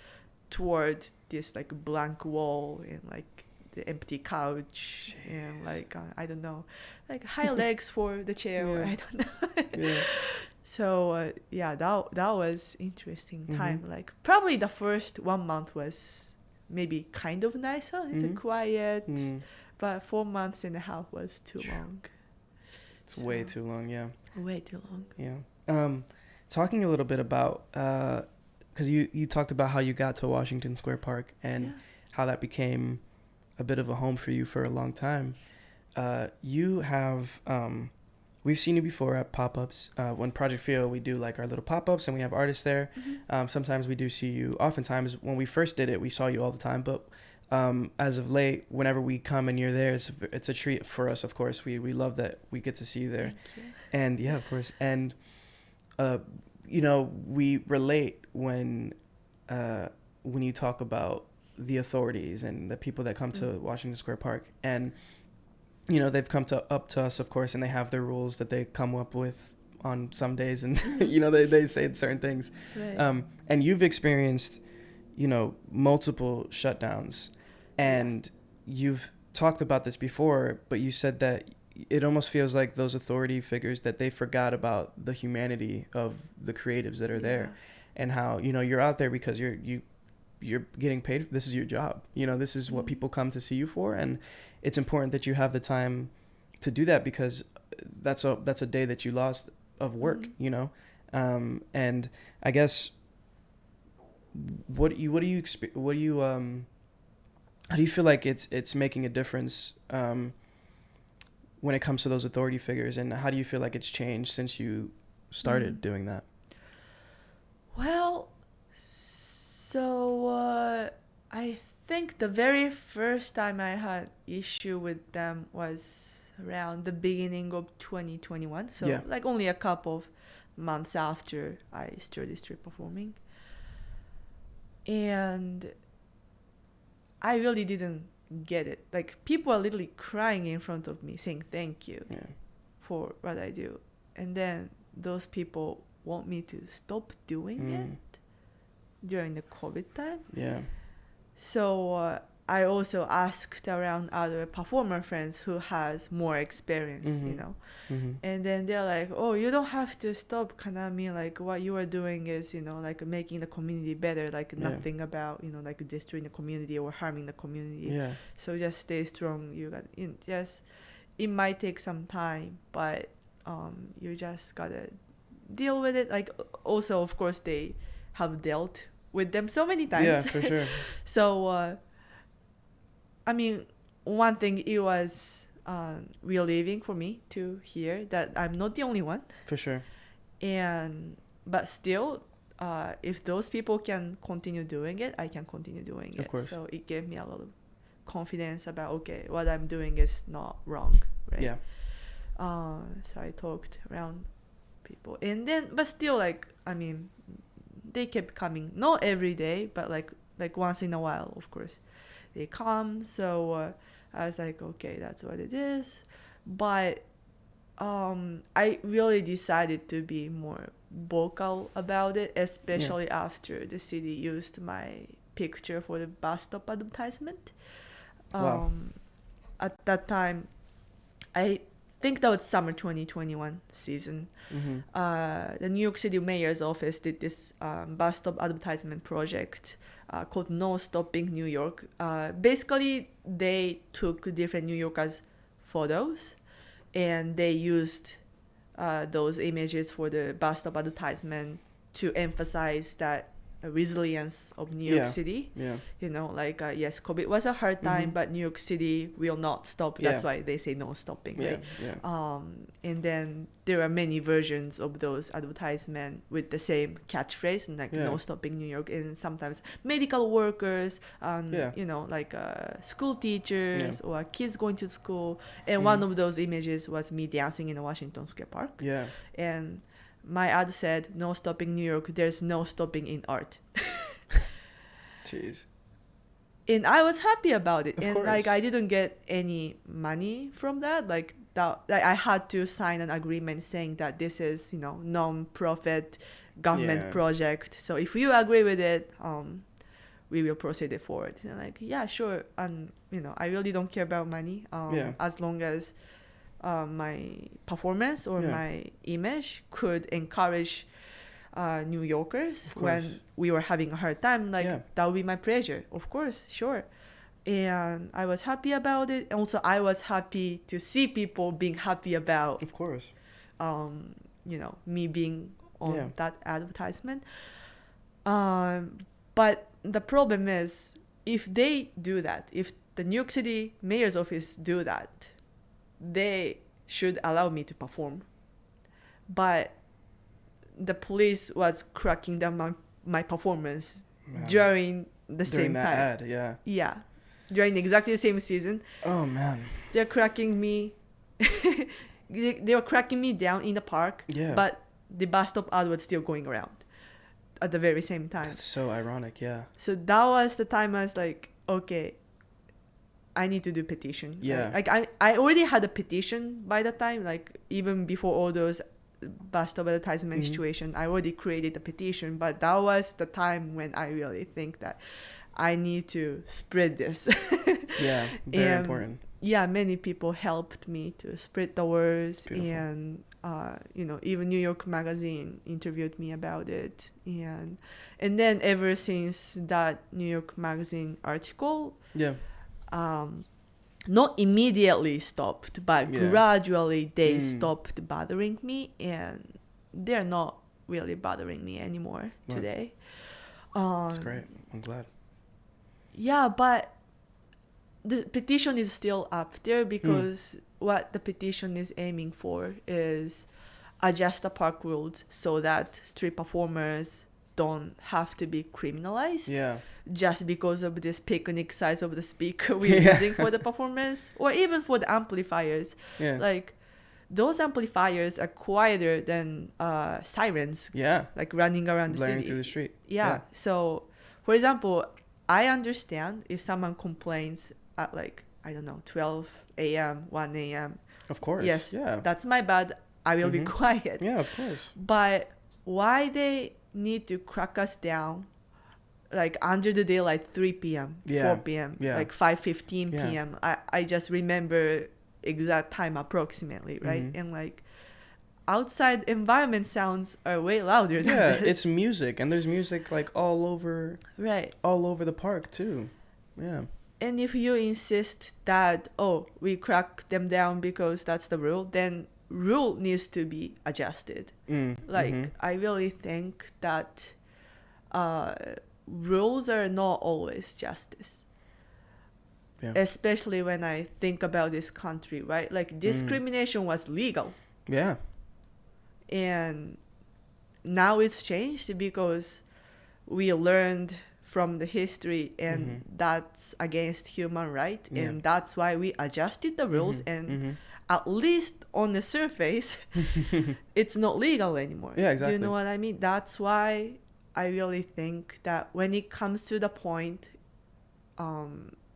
A: toward this like blank wall and like the empty couch. Jeez. And like I don't know, like high legs for the chair. Or I don't know. So that was interesting time. Like probably the first 1 month was maybe kind of nicer. It's quiet, but 4.5 months was too long.
B: It's way too long. Yeah.
A: Way too long.
B: Yeah. Talking a little bit about because you talked about how you got to Washington Square Park and how that became a bit of a home for you for a long time. You have, we've seen you before at pop-ups. When Project Feel, we do like our little pop-ups and we have artists there. Sometimes we do see you. Oftentimes, when we first did it, we saw you all the time. But as of late, whenever we come and you're there, it's a treat for us, of course. We love that we get to see you there.
A: Thank you.
B: And yeah, of course. And we relate when you talk about the authorities and the people that come to Washington Square Park, and they've come up to us, of course, and they have their rules that they come up with on some days, and they say certain things.
A: Right.
B: And you've experienced multiple shutdowns, and you've talked about this before, but you said that it almost feels like those authority figures, that they forgot about the humanity of the creatives that are there, and how you're out there because you're getting paid. This is your job. This is what people come to see you for, and it's important that you have the time to do that, because that's a day that you lost of work. And I guess how do you feel like it's making a difference when it comes to those authority figures, and how do you feel like it's changed since you started doing that?
A: Well, so I think the very first time I had issue with them was around the beginning of 2021. So like only a couple of months after I started street performing. And I really didn't get it. Like people are literally crying in front of me saying thank you for what I do. And then those people want me to stop doing it during the COVID time. Yeah. So I also asked around other performer friends who has more experience, and then they're like, oh, you don't have to stop, Kanami. Like what you are doing is, like making the community better, like nothing about, like destroying the community or harming the community. Yeah. So just stay strong. You got it might take some time, but you just gotta deal with it. Like also, of course, they have dealt with them so many times.
B: Yeah, for sure.
A: So I mean, one thing, it was relieving for me to hear that I'm not the only one.
B: For sure.
A: But still, if those people can continue doing it, I can continue doing it.
B: Of course.
A: So it gave me a lot of confidence about, okay, what I'm doing is not wrong, right?
B: Yeah.
A: So I talked around people. And then, but still, like, I mean, they kept coming, not every day, but like once in a while, of course, they come. So I was like, okay, that's what it is. But I really decided to be more vocal about it, especially after the city used my picture for the bus stop advertisement.
B: Wow.
A: At that time, I think that was summer 2021 season. The New York City Mayor's office did this bus stop advertisement project called No Stopping New York. Basically, they took different New Yorkers' photos and they used those images for the bus stop advertisement to emphasize that resilience of New York City. You know, like, yes, COVID was a hard time, but New York City will not stop. That's why they say no stopping, right? And then there are many versions of those advertisements with the same catchphrase, and like no stopping New York. And sometimes medical workers, you know, like school teachers or kids going to school. And one of those images was me dancing in the Washington Square Park. And my ad said, no stopping New York, there's no stopping in art.
B: Jeez.
A: And I was happy about it.
B: Of course.
A: Like, I didn't get any money from that. Like I had to sign an agreement saying that this is, you know, non-profit government project. So if you agree with it, we will proceed it forward. And like, yeah, sure. And, you know, I really don't care about money. As long as my performance or my image could encourage New Yorkers when we were having a hard time, like that would be my pleasure, of course, sure. And I was happy about it. And also, I was happy to see people being happy about,
B: of course,
A: you know, me being on that advertisement. But the problem is, if they do that, if the New York City Mayor's office do that, they should allow me to perform. But the police was cracking down on my performance during the same time.
B: Ad,
A: yeah, during exactly the same season.
B: Oh man,
A: they're cracking me. they were cracking me down in the park. But the bus stop ad was still going around at the very same time.
B: That's so ironic.
A: So that was the time I was like, okay, I need to do petition. Like I already had a petition by the time, like even before all those bus stop advertisement situation, I already created a petition. But that was the time when I really think that I need to spread this.
B: Very important.
A: Many people helped me to spread the words.
B: Beautiful.
A: And you know, even New York Magazine interviewed me about it. And then ever since that New York Magazine article, not immediately stopped, but gradually they stopped bothering me, and they're not really bothering me anymore today.
B: That's great. I'm glad.
A: Yeah, but the petition is still up there because what the petition is aiming for is adjust the park rules so that street performers don't have to be criminalized just because of this picnic size of the speaker we're using for the performance, or even for the amplifiers. Like, those amplifiers are quieter than sirens, like running around the
B: blaring
A: city
B: through the street.
A: So for example, I understand if someone complains at, like, I don't know, 12 a.m., 1 a.m.
B: Of course.
A: Yes, that's my bad. I will be quiet.
B: Yeah, of course.
A: But why they need to crack us down, like, under the daylight, 3 p.m., 4 p.m., like 5:15 p.m. I just remember exact time approximately, right? And like, outside environment sounds are way louder than this.
B: It's music, and there's music like all over the park too. And
A: if you insist that, oh, we crack them down because that's the rule, then rule needs to be adjusted. I really think that rules are not always justice. Especially when I think about this country, right? Like, discrimination was legal. And now it's changed because we learned from the history, and that's against human rights. And that's why we adjusted the rules. And at least on the surface, it's not legal anymore.
B: Yeah, exactly.
A: Do you know what I mean? That's why I really think that when it comes to the point,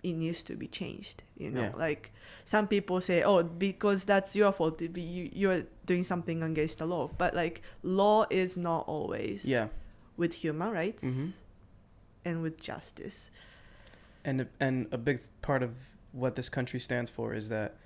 A: it needs to be changed. You know, like some people say, oh, because that's your fault, you're doing something against the law. But like law is not always with human rights and with justice.
B: And a big part of what this country stands for is that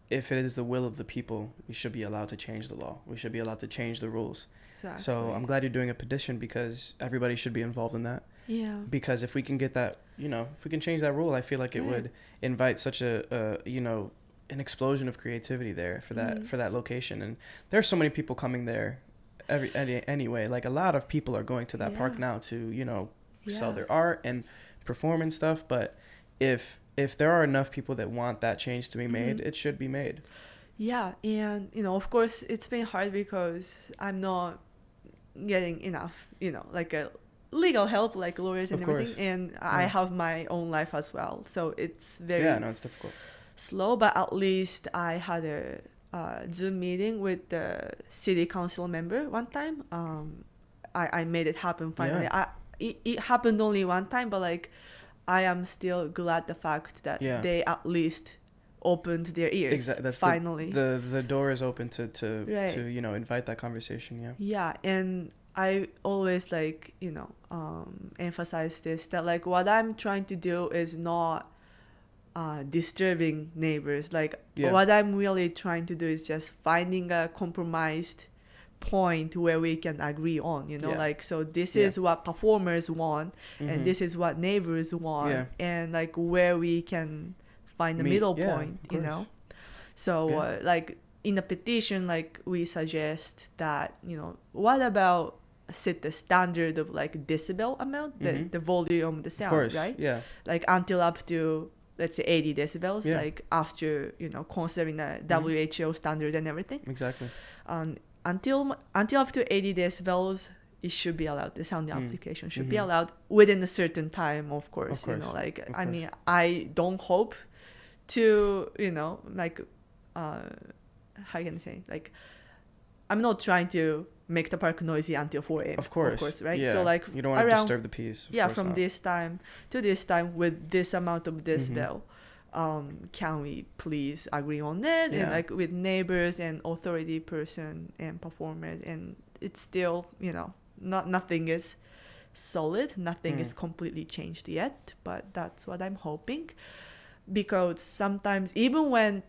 B: if it is the will of the people, we should be allowed to change the law. We should be allowed to change the rules. Exactly. So I'm glad you're doing a petition, because everybody should be involved in that.
A: Yeah.
B: Because if we can get that, you know, if we can change that rule, I feel like it would invite such a you know, an explosion of creativity there for that location. And there's so many people coming there anyway. Like a lot of people are going to that park now to, you know, sell their art and perform and stuff. But if there are enough people that want that change to be made, it should be made. Yeah, and
A: you know, of course, it's been hard because I'm not getting enough, you know, like a legal help, like lawyers and everything, and I have my own life as well, so it's very
B: it's difficult,
A: slow. But at least I had a Zoom meeting with the city council member one time. I made it happen finally. It happened only one time, but like I am still glad the fact that they at least opened their ears. Exactly. That's finally
B: the door is open to you know, invite that conversation.
A: And I always like, you know, emphasize this, that like what I'm trying to do is not disturbing neighbors. Like what I'm really trying to do is just finding a compromised point where we can agree on, you know, like, so this is what performers want and this is what neighbors want, and like where we can find the middle point, you know. So like in the petition, like we suggest that, you know, what about set the standard of like decibel amount, the volume of the sound, right? Like until up to, let's say, 80 decibels, like after, you know, considering the WHO standard and everything.
B: Exactly.
A: Until up to 80 decibels, it should be allowed. The sound amplification should be allowed within a certain time, of course. You know, like, I mean, I don't hope to, you know, like, how can I say, like, I'm not trying to make the park noisy until 4 a.m.
B: Of course,
A: right? So like,
B: you don't want to disturb the peace.
A: From this time to this time with this amount of decibel. Can we please agree on that? And like with neighbors and authority person and performers, and it's still, you know, nothing is solid, nothing is completely changed yet, but that's what I'm hoping. Because sometimes, even when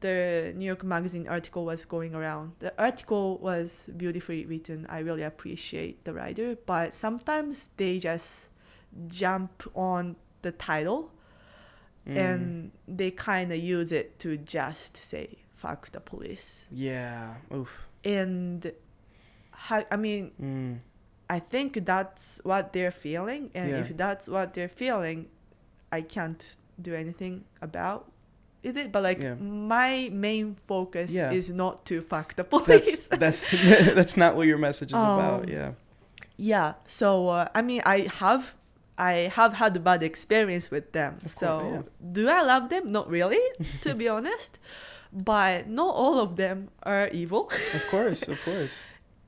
A: the New York Magazine article was going around, the article was beautifully written, I really appreciate the writer, but sometimes they just jump on the title and they kind of use it to just say fuck the police. And I think that's what they're feeling, and if that's what they're feeling, I can't do anything about it. But like my main focus is not to fuck the police.
B: That's not what your message is about.
A: So I mean, I have had a bad experience with them. Do I love them? Not really, to be honest. But not all of them are evil.
B: Of course.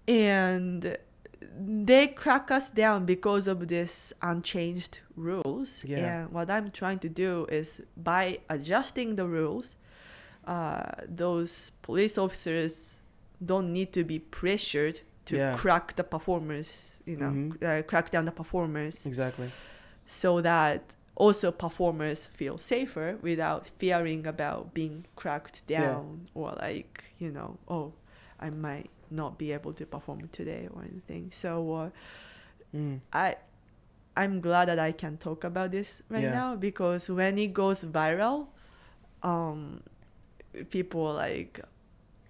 A: And they crack us down because of this unchanged rules. And what I'm trying to do is, by adjusting the rules, those police officers don't need to be pressured to crack the performers, you know, crack down the performers.
B: Exactly.
A: So that also performers feel safer without fearing about being cracked down or like, you know, oh, I might not be able to perform today or anything. So I'm glad that I can talk about this right now, because when it goes viral, people are like,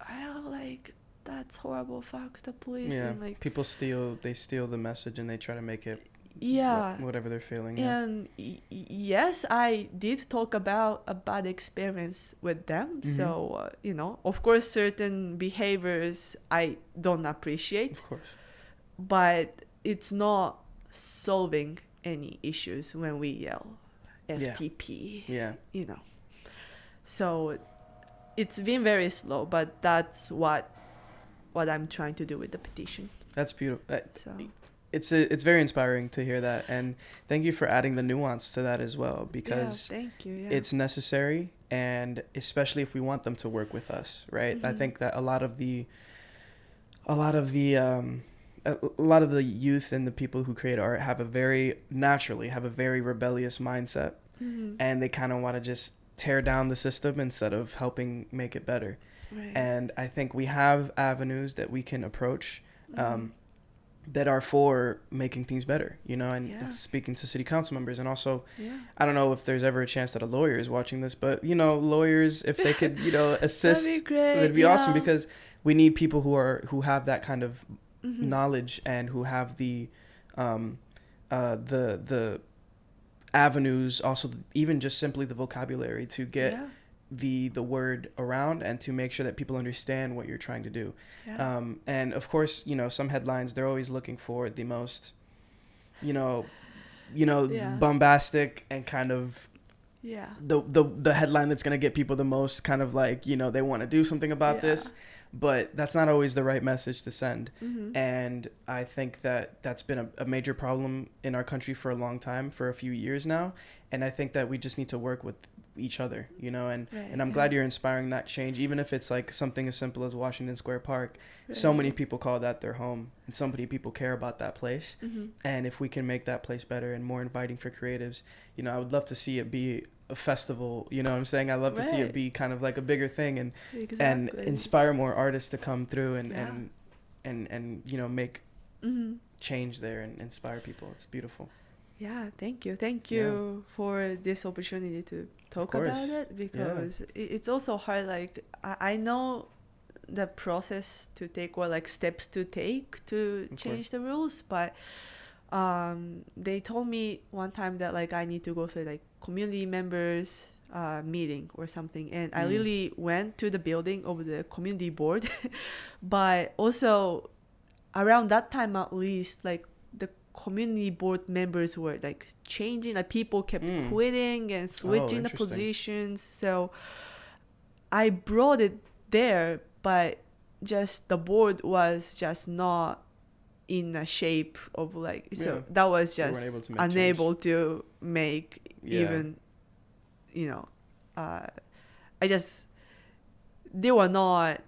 A: oh, like, that's horrible, fuck the police. And like,
B: people steal the message and they try to make it whatever they're feeling.
A: And yes, I did talk about a bad experience with them. So you know, of course, certain behaviors I don't appreciate,
B: of course,
A: but it's not solving any issues when we yell FTP. You know, so it's been very slow, but that's what I'm trying to do with the petition.
B: That's beautiful.
A: So
B: It's very inspiring to hear that, and thank you for adding the nuance to that as well, because
A: thank you.
B: it's necessary, and especially if we want them to work with us, right? I think that a lot of the youth and the people who create art have a very rebellious mindset, and they kind of want to just tear down the system instead of helping make it better.
A: Right.
B: And I think we have avenues that we can approach that are for making things better, you know, and speaking to city council members. And also, I don't know if there's ever a chance that a lawyer is watching this, but, you know, lawyers, if they could, you know, assist,
A: that'd be great.
B: it'd be awesome, because we need people who have that kind of knowledge, and who have the avenues, also even just simply the vocabulary to get the word around, and to make sure that people understand what you're trying to do. And of course, you know, some headlines, they're always looking for the most, bombastic and kind of the headline that's going to get people the most kind of like, you know, they want to do something about this, but that's not always the right message to send. And I think that that's been a major problem in our country for a long time, for a few years now. And I think that we just need to work with each other, you know, and I'm glad you're inspiring that change, even if it's like something as simple as Washington Square Park. So many people call that their home, and so many people care about that place. And if we can make that place better and more inviting for creatives, you know, I would love to see it be a festival, you know what I'm saying? I love to see it be kind of like a bigger thing, and inspire more artists to come through and you know, make change there and inspire people. It's beautiful.
A: Thank you for this opportunity to talk about it, because it's also hard. Like I know the process to take, or like steps to take to change the rules, but they told me one time that like I need to go to like community members meeting or something, and I really went to the building of the community board but also around that time, at least, like the community board members were like changing, like people kept quitting and switching the positions. So I brought it there, but just the board was just not in a shape of like, so that was just unable to make even, you know, they were not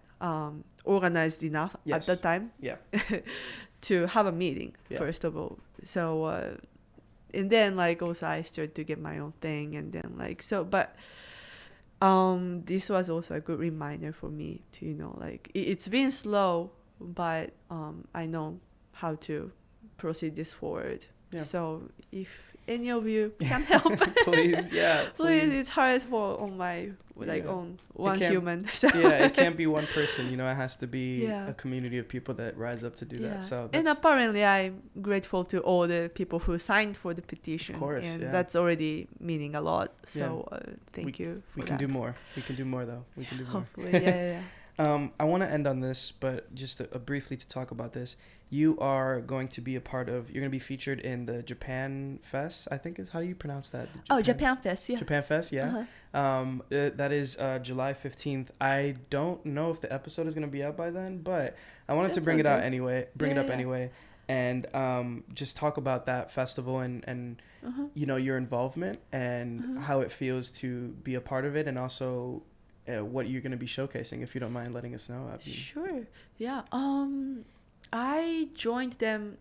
A: organized enough at the time to have a meeting, first of all. So and then like also I started to get my own thing, and then like so, but this was also a good reminder for me to, you know, like it's been slow, but I know how to proceed this forward. So if any of you can help, please, please. It's hard for on my on one human. So.
B: It can't be one person. You know, it has to be a community of people that rise up to do that. So
A: and apparently, I'm grateful to all the people who signed for the petition.
B: Of course,
A: and that's already meaning a lot. So thank you.
B: We can do more. We can do more, though. We can do more.
A: Hopefully,
B: I want to end on this, but just briefly to talk about this. You are going to be you're going to be featured in the Japan Fest, I think is, how do you pronounce that?
A: Japan Fest,
B: Japan Fest, that is July 15th. I don't know if the episode is going to be out by then, but I wanted to bring it up anyway, and just talk about that festival and you know, your involvement and how it feels to be a part of it, and also what you're going to be showcasing, if you don't mind letting us know.
A: Sure. I joined them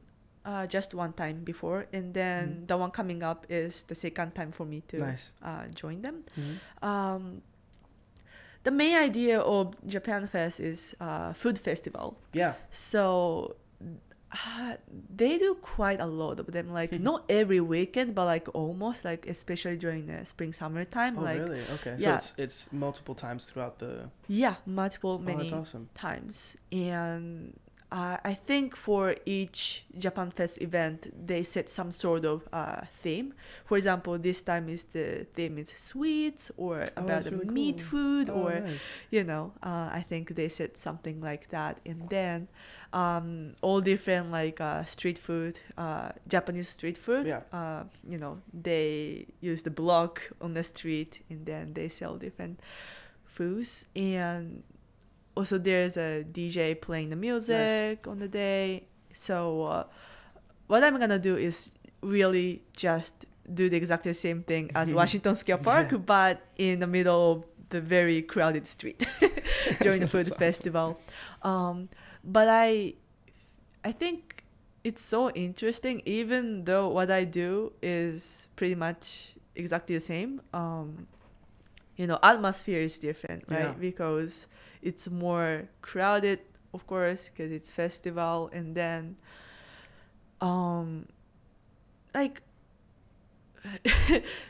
A: just one time before, and then the one coming up is the second time for me to join them. The main idea of Japan Fest is food festival. So they do quite a lot of them, like not every weekend, but like almost, like especially during the spring summertime.
B: Really? Okay. So it's multiple times throughout the many
A: that's awesome. Times. And I think for each Japan Fest event, they set some sort of theme. For example, this time the theme is sweets, or about really meat food, or you know, I think they set something like that. And then all different like street food, Japanese street food. You know, they use the block on the street, and then they sell different foods, and also there's a DJ playing the music on the day. So what I'm gonna do is really just do the exactly same thing as Washington Square Park, but in the middle of the very crowded street during the food festival. But I think it's so interesting, even though what I do is pretty much exactly the same. Atmosphere is different, right?
B: Yeah.
A: Because it's more crowded, of course, because it's festival, and then like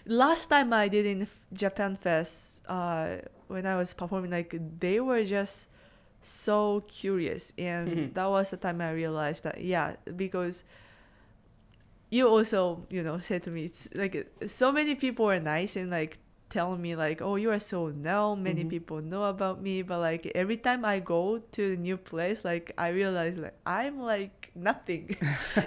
A: last time I did in Japan Fest, when I was performing, like they were just so curious, and that was the time I realized that because you also said to me, it's like so many people are nice and like telling me like, oh, you are so known, many people know about me, but like every time I go to a new place, like I realize like I'm like nothing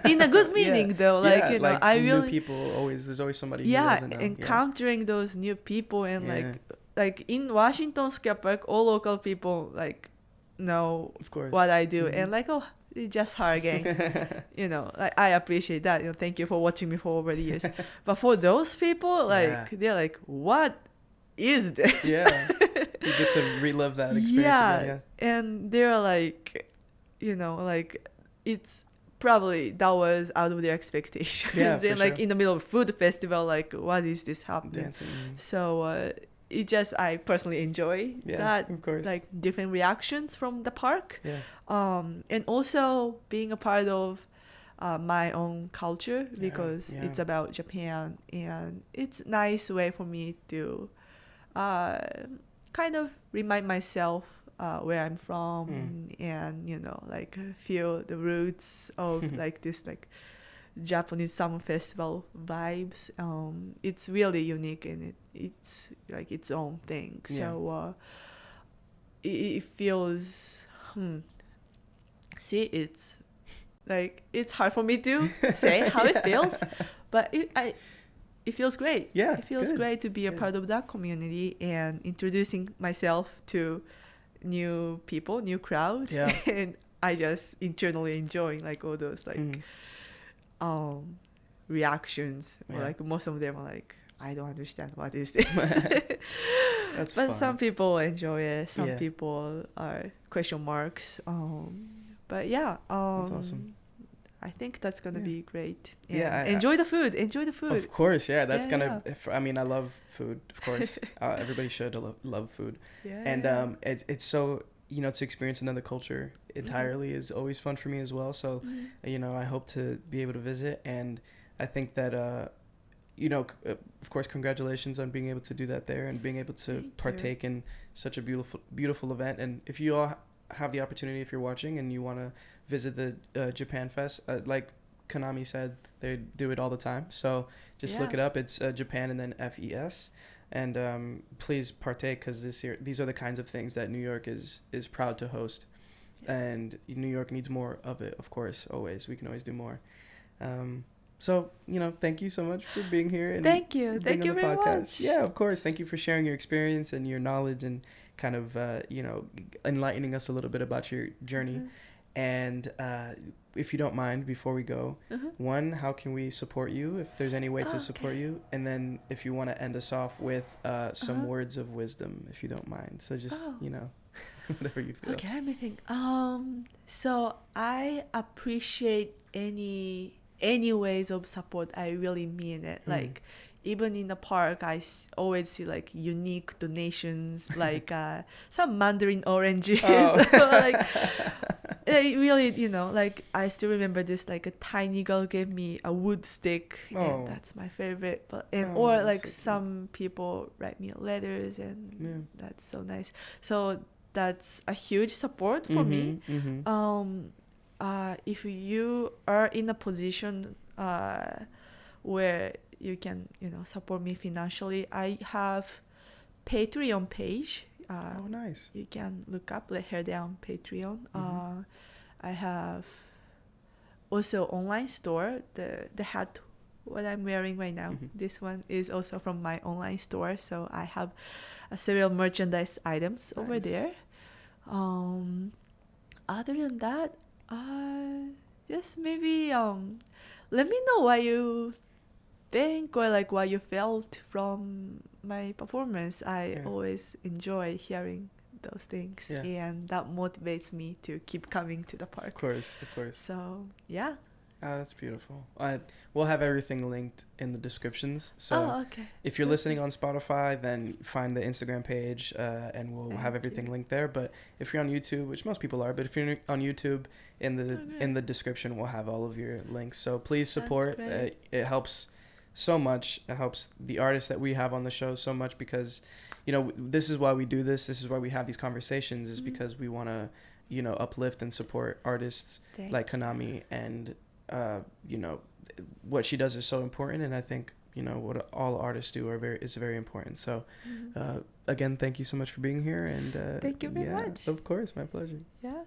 A: in a good meaning though, like
B: like
A: I
B: new
A: really
B: people, there's always somebody who doesn't know.
A: Encountering those new people, and like in Washington Square Park, all local people like know
B: of course
A: what I do, and like, oh, it's just her again. Like I appreciate that. Thank you for watching me for over the years. But for those people, like they're like, what is this?
B: Yeah, you get to relive that experience again.
A: And they're like, like it's probably that was out of their expectations. And like in the middle of a food festival, like what is this happening?
B: Dancing.
A: So it just, I personally enjoy that,
B: of course.
A: Like different reactions from the park. And also being a part of my own culture, because it's about Japan, and it's a nice way for me to kind of remind myself where I'm from, and like feel the roots of like this like Japanese summer festival vibes. It's really unique, and it's like its own thing. So it feels see, it's like it's hard for me to say how it feels, but it feels great. It feels great to be a part of that community and introducing myself to new people, new crowd. And I just internally enjoying like all those like reactions. Like most of them are like, I don't understand what is this. But fun. Some people enjoy it. Some people are question marks. But that's awesome. I think that's gonna be great. And enjoy the food. Enjoy the food.
B: Of course, that's gonna. I mean, I love food. Of course, everybody should love food. And it's so, to experience another culture entirely is always fun for me as well. So I hope to be able to visit, and I think that of course, congratulations on being able to do that there and being able to partake in such a beautiful event. And if you all have the opportunity, if you're watching and you want to visit the Japan Fest, like Kanami said, they do it all the time. So just look it up. It's Japan and then FES. And please partake, because these are the kinds of things that New York is proud to host. And New York needs more of it, of course, always. We can always do more. So, thank you so much for being here. And
A: thank you very much.
B: Yeah, of course. Thank you for sharing your experience and your knowledge and kind of, enlightening us a little bit about your journey. And if you don't mind, before we go, one, how can we support you, if there's any way to support you? And then if you want to end us off with some words of wisdom, if you don't mind. So just, whatever you feel.
A: Okay, let me think. So I appreciate any ways of support. I really mean it. Like even in the park, I always see like unique donations, like some mandarin oranges. Like really, like I still remember this, like a tiny girl gave me a wood stick, and that's my favorite. But or like some people write me letters, and that's so nice. So that's a huge support for me. If you are in a position where you can, support me financially, I have Patreon page.
B: Nice.
A: You can look up Let Hair Down Patreon. I have also online store, the hat what I'm wearing right now.
B: Mm-hmm.
A: This one is also from my online store, so I have several merchandise items over
B: Nice.
A: there. Other than that, just maybe let me know what you think or like what you felt from my performance. I always enjoy hearing those things, and that motivates me to keep coming to the park.
B: Of course.
A: So yeah.
B: Oh, that's beautiful. We'll have everything linked in the descriptions. So
A: okay.
B: if you're listening on Spotify, then find the Instagram page, and we'll have everything linked there. But if you're on YouTube, which most people are, but if you're on YouTube, in the description, we'll have all of your links. So please support. It helps so much. It helps the artists that we have on the show so much, because, this is why we do this. This is why we have these conversations, is because we want to, uplift and support artists like Kanami, and what she does is so important, and I think what all artists do is very important. So again, thank you so much for being here, and
A: thank you very much.
B: Of course, my pleasure.
A: Yeah.